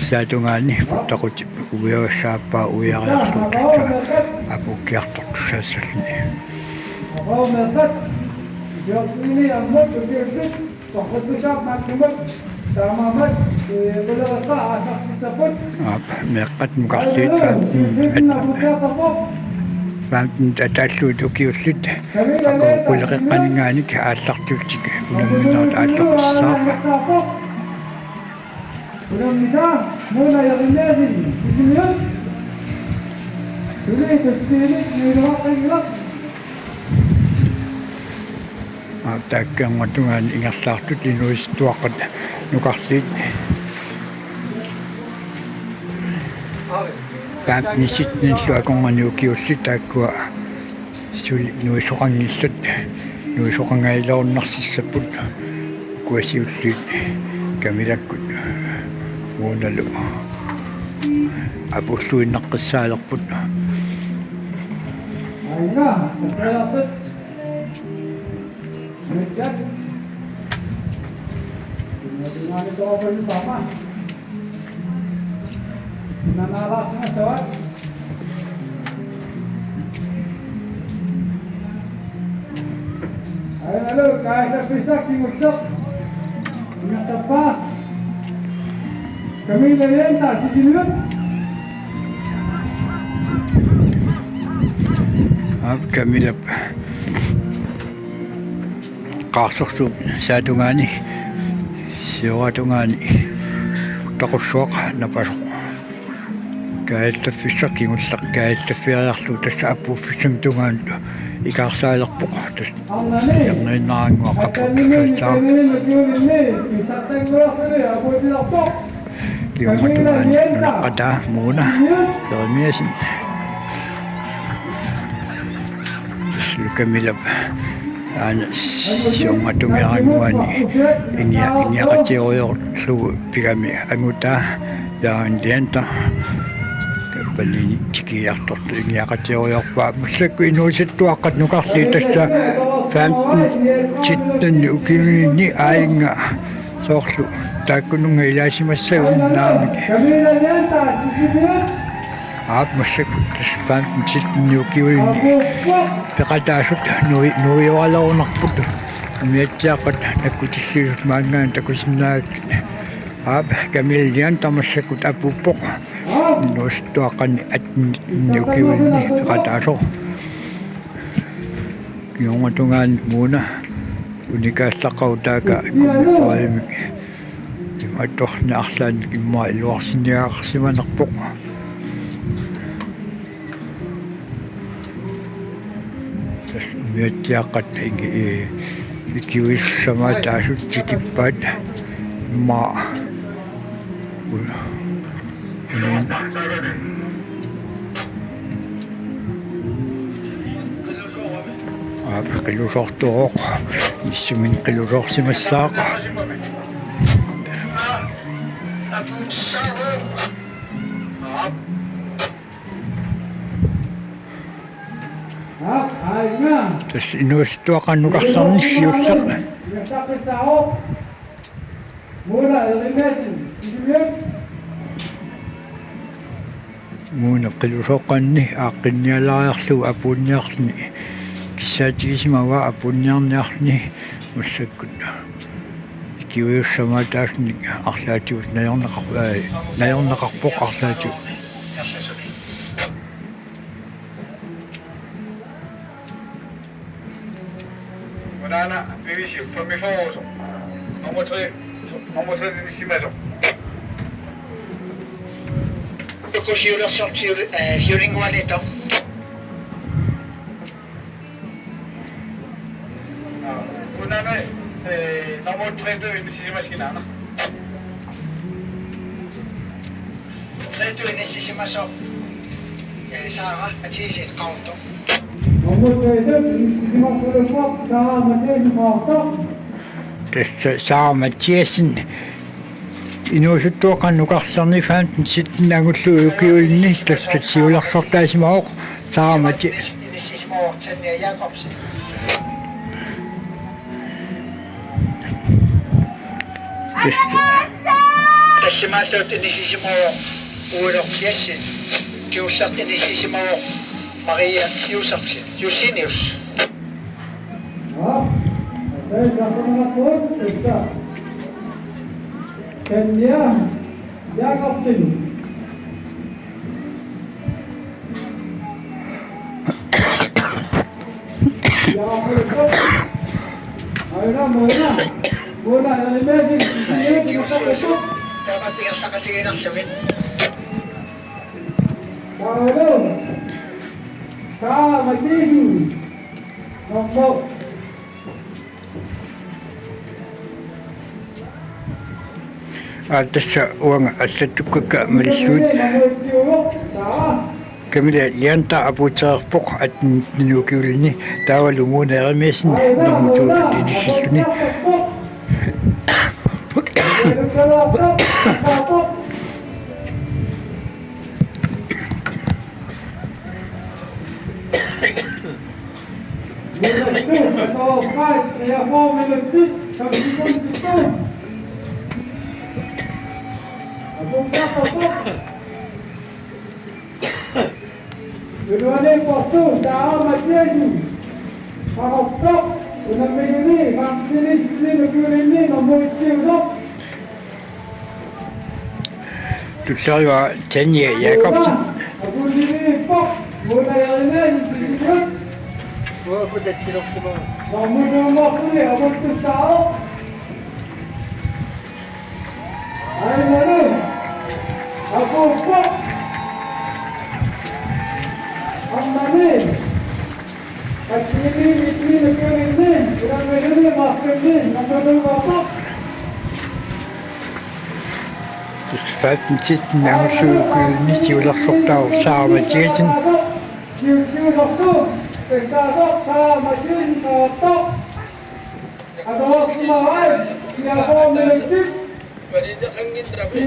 saatунгаани тақут уягассааппаа уягаерлу апуккиарторtusaassални меққат мукарлиит вантин татааллуут укиуллут акоқулеққанingaaник ааллартуутик унамминаат ааллартиссаа унаммита мона яриннаади кисимиут тулей тестиник нуилуаққингилақ тааккангатунгаани ингерлаартут инуистуаққат нукарлиит паапниситниллу аконгани укиуллут тааккуа сули нуисоқангиллут нуисоқангаилаорнарсиссаппут куасиуллуит камилаккут мууналу апуллуиннаққиссаалерпут айна тааппат Mejat, dengan itu apa yang sama? Nama alasnya jawab. Halo, kaya bisa kimucap, apa? Kami lelenta sisi minut. Kami lep. Qaarsortu saatунгаани сиоратунгаани тақуссуақ напасоқ кааллаффиссақ кигуллақ кааллаффиариарлу тасса аппуффисам тунгаанлу икаарсаалерпоқ тас ярнериннаангуа қаппуссаастаа киуматунгаани нунаққатаа мууна ермиасин таслукамилап ана сиоматумиарангуани иниақатиориорлу пигами ангута яандианта капалини тикиарторту иниақатиориорпаа муссакку инууситтуаққат нукарли тасса 15 читтани укиуни аинга соорлу тааккунунга илаасимассагун наамик муссакку тасфаан читтани укиуни пеқатаасут нуиоралорнарпут миатсиақат наккутиллиусут маангаан такусиннааккина камиллиан тамассакут апуппоқ нуустуаққани атни укиуни пеқатаасо киоматунгаан мууна уникааллаққаутаака кумиқоимик иматорна арлаан имма илуарсиниаарсиманерпоқ миатсиаққат икиуиссамаа таасутсикиппаат ма qillusortuoq issumin qillusorsimassaaqa Aina. Tas inuustuaqa nuqarsornissiussaq Yasaqisao. Muna elimesin. Sijimyuk. muuna qilusoqqanni aaqqinnialaariarlu apuunniarluni kissaatigisimawa apuunniarniarluni mussakkut kiuussama taasni arlaatigut najornaqarpoq arlaatu Banana, BBC, from before. Number 3, BBC medal. Hearing one ito. Banana, number 3 BBC machine. Sa ito, inisisimasok. Saka, at sisit, kaunto. tässä saamatiasin inuusuttuaqa nuqarlarni faantin sitnagullu ukiulni tässä siularsortaasimaoq saamati Inisisimaoksen ja Jakobsen. Tässä mä ajattelin, että inisisimaok uudok jessin. Kiusat inisisimaok Maria Jusaksen. Jusinius. Kenya Jakobsen. Muna elimesin. Dapat tinggal sa katingin ng sabi. Matihin. Nomor. tässä uanga assatukka malisuut kamila lianta aputsarpoq atnukiulni taawalumuuna erimesin normutuututinissuni Kedua-dua waktu dah macam kalau stop dengan begini, begini nombor itu. tussariwa Tanja Jakobsen Aku ini pop, mulai ini Aku dah tidak semua. nomor ni, aku tu tahu. Ayo, aku pop. Amani, ini, sudah begini makan ni, nombor pop. faantin sitnagulluukiulni siularsortaaru saamatiasin Balita kang intrabi.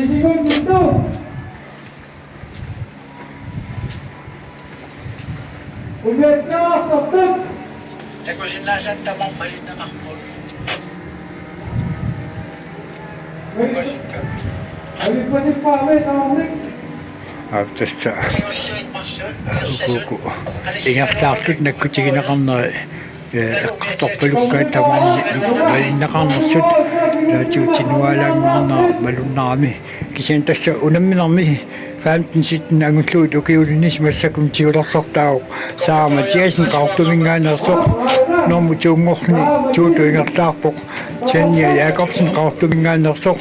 Sa kusinasan tamang malit na makmol. tässä Kiusit maksud. kuku ingerlaartut nakkutiginaqarneri eqqartorpalukkaat malinneqarnersut laatiutinualaanngornaa malunnaarmi kisian tassa unamminarmi faamtin sitten angulluut ukiulinis massakun tiulersortaau saamatiasin qaartumingaanersoq normu tuungorni tuutuingerlaarpoq Tanja Jakobsen qaartumingaanersoq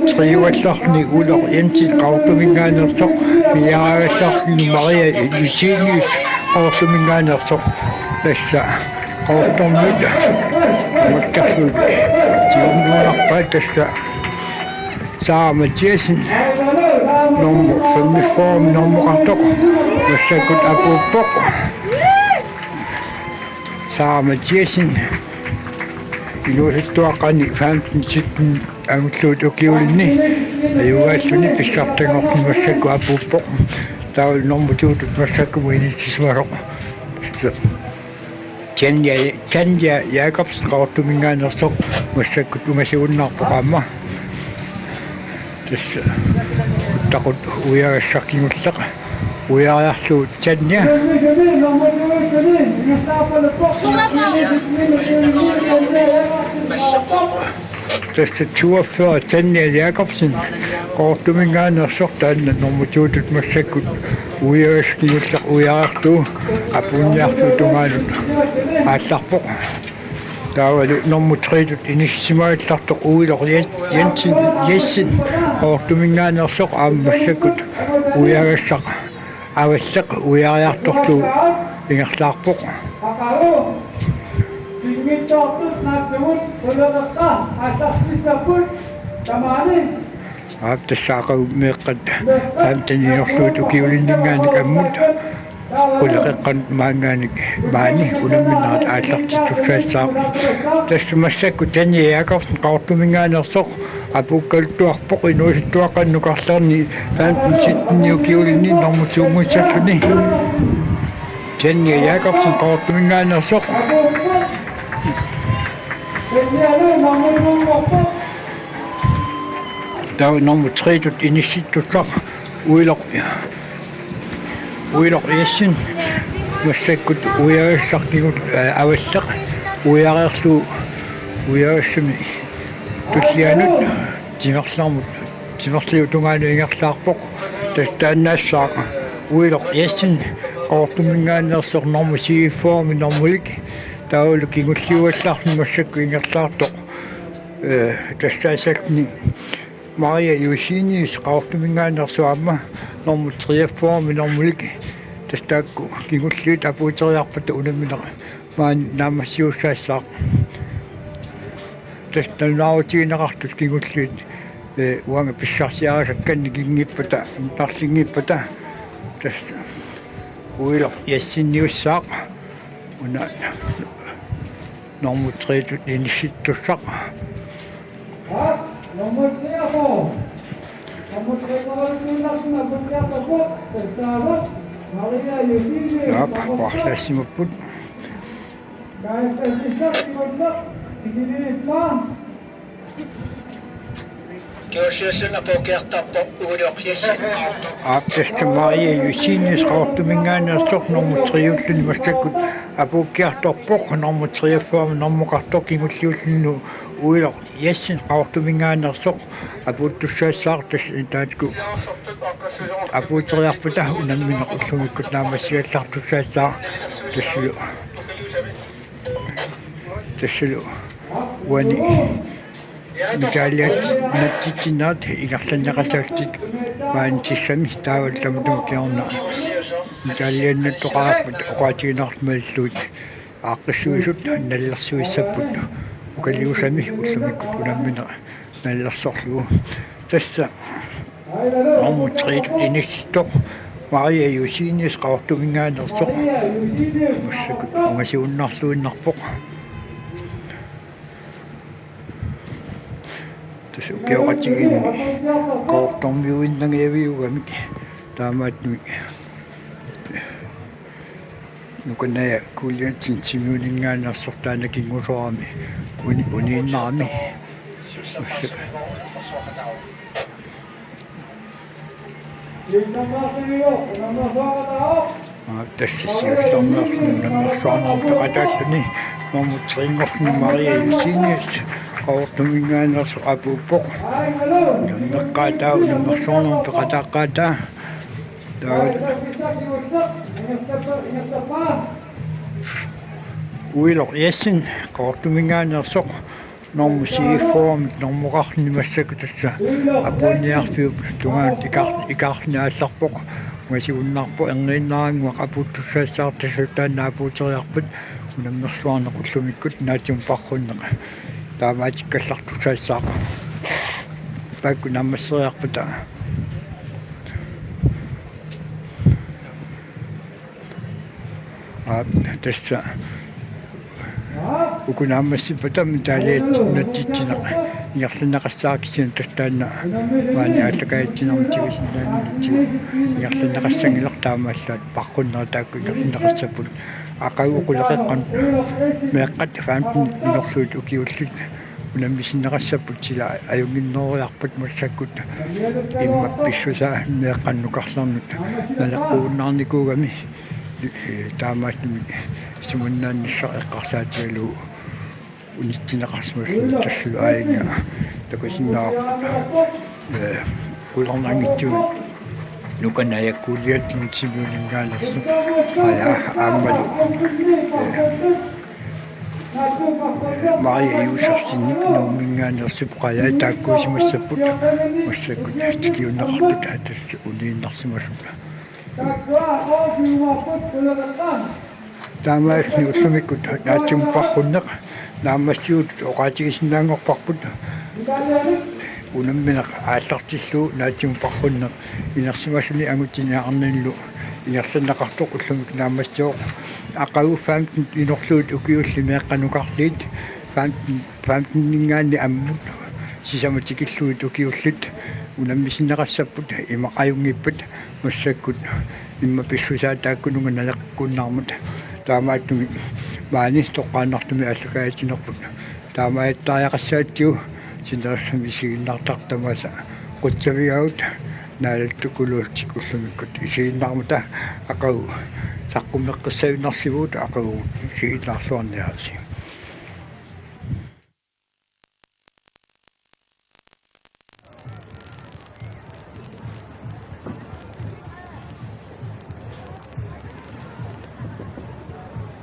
triuallarni uloq Jensen qaartumingaanersoq miaraagallarni Maria Jusinius qaartumingaanersoq tässä qaartornut makkarlut tiunnuarpaa tässä saamatiasin nummer 45 nummeratoq massakut apuuppoq saamatiasin inuusuttuaqqani faamtin sitten angulluut ukiulinni аюааллуни писсартангортимассаку апуппо таа нормутуутут массаку уинитсисмаро Tanja Jacobs qaortumingaanерсо массаккут умасигуннаарпоqaамма тасса тақут уяассартигуллаqa уяариарлу Tanja тасса 42 Tanja Jacobsen qaortumingaanерсо таанна нормутуутут массаккут уяаскигуллақ уяарлу апунниарфу тунгаанут аалларпоқ таавалу нормутридут иниссимааллартоқ уилоқ Jensen Jessen qaortumingaanерсоқ ааммассакут уяагассақ аваллақ уяариарторлу ингерлаарпоқ аптассаақагу меэққат таамтаниорлуут укиулиннингаани каммут qulaqeqqan maangaanik maani unamminnerat ааллартиттуссаассаа тассумассакку Tanja Jacobsen qaortumingaanерсоқ апуккалтуарпоқ инууситтуаққаннукарлаарни таантинситтниукиулинни нормутуумуссаллуни Tanja Jacobsen qaortumingaanерсоқ таа нормутридут инисситтуссақ уилоқ Jessen массаккут уяассартигут аваллақ уяариарлу уяассами туллианут тимерлиу тунгаanu ингерлаарпоқ тастаанассааqa уилоқ Jessen qaortumingaanерсоқ нормусигиффооми нормулик таулу кигуллиуаллаарни массакку ингерлаартоқ тассаасални Maria Eugenius qaortumingaanерсуамма нормутриаффооми нормулик тастаакку кигуллуут апуутериарпата унамминера маан наамассиуссаассаа тастанаутигинеқартут кигуллуут уанга писсарсиарасакканни кингиппата тарлингиппата тас уило яссинниуссаа уна нормутриатут инисситтуссаа Пахлассимаппут Кёшэсэна покертаппо уилоқиссин аптаста Maria Eugenius qaortumingaanерсоқ нормутриуллуни массаккут апуккиарторпоқ нормутриаффаама нормуқартоқ кигуллиуллунну уилоқ Jessen qaortumingaanерсоқ апууттуссаассаар тас таатку апуутериарпута унамминеқуллумиккут наамассигаллартуссаассаа тассалу вани миталиат наттитинат игерланнеқасаалтик маантиссами таавалламутум киорна миталианнаттоқарпут оқаатигинартмаллуут ааққиссуисут наллерсуиссаппут укалиусами уллумиккут унаммина наллерсорлугу тасса нормутридут инисситтоқ Maria Eugenius qaortumingaanерсоқ массакут унгасиуннарлуиннарпоқ тас укеоқатигини qaortormiuinnагиавиугамик таамаатми нуканая кулиатсин симиулингаанерсортаана кингусорами унииннарами тассисиуллэрнэрсуарнэрпеқатааллуни нормутрингорни Maria Eugenius qaortumingaanерсо апуппоқ наммеққаатаа унаммерсуарнэрпеқатааққаатаа таа уилоқ Jessen qaortumingaanерсоқ нормусигиффоомик нормуқарни массаку тасса апунниарфиуп тунгаат икаарниаалларпоқ масигуннаарпо энгииннарангуақ апуттуссаассаартассутаанна апуутериарпут унаммерсуарнеқуллумиккут наатиум парруннеқа таамаатиккаллартуссаассаақа пакку наммассериарпута тасса укунааммассиппата миталиат наттитсинеqa Ingersanaqassaakissin tustaanna maani allakaitsinarmitigisinnaanitsi ingersanaqassangillertaamaallaat parqunnerataakku ingersanaqassaput aqaguqulaqeqqan meeqqat faamtin inorluut ukiullut unammisinneqassaput sila ajunginnooriarput massakkut immappissusaa meeqqannukarlarnut nalaqquunnarnikuugami taamaatmi sumunnaannissaq eqqarsaatigaluu unittineqarsmasullu tassulu aayinga takusinnaa kulornangittuut nukanajakkuulialtin simuuninngaalersu aya aammalu Maria Yusufsinnik nuumingaanersup qaya taakkuusimassapput massakkut tikiunneqartut atassu uliinnersimasut taamaasni ullumikut naatsimparrunneq naammassiut oqaatigisinnaangorparput unammineq aallartilluu naatsimparrunneq inersimasuni angutiniaarnillu ingersanneqartoq ullumik naammassiooq aqaguffaam inorluut ukiulli meeqqanukarliit faamtinningaanni ammut sisamatikilluut ukiullut unammisinneqassapput imaqajungippat massakkut immapissusaataakkununga nalaqqunnarmut taamaattumi maani toqqaannartumi allakaatinerput taamaattariaqassaattiu sinerssami siginnartartamasa qutsavigaut naalattukuluuttik ullumikkut isiginnarmuta aqagu saqqummeqqissavиннарсивуут aqagu siginnarluarniaasi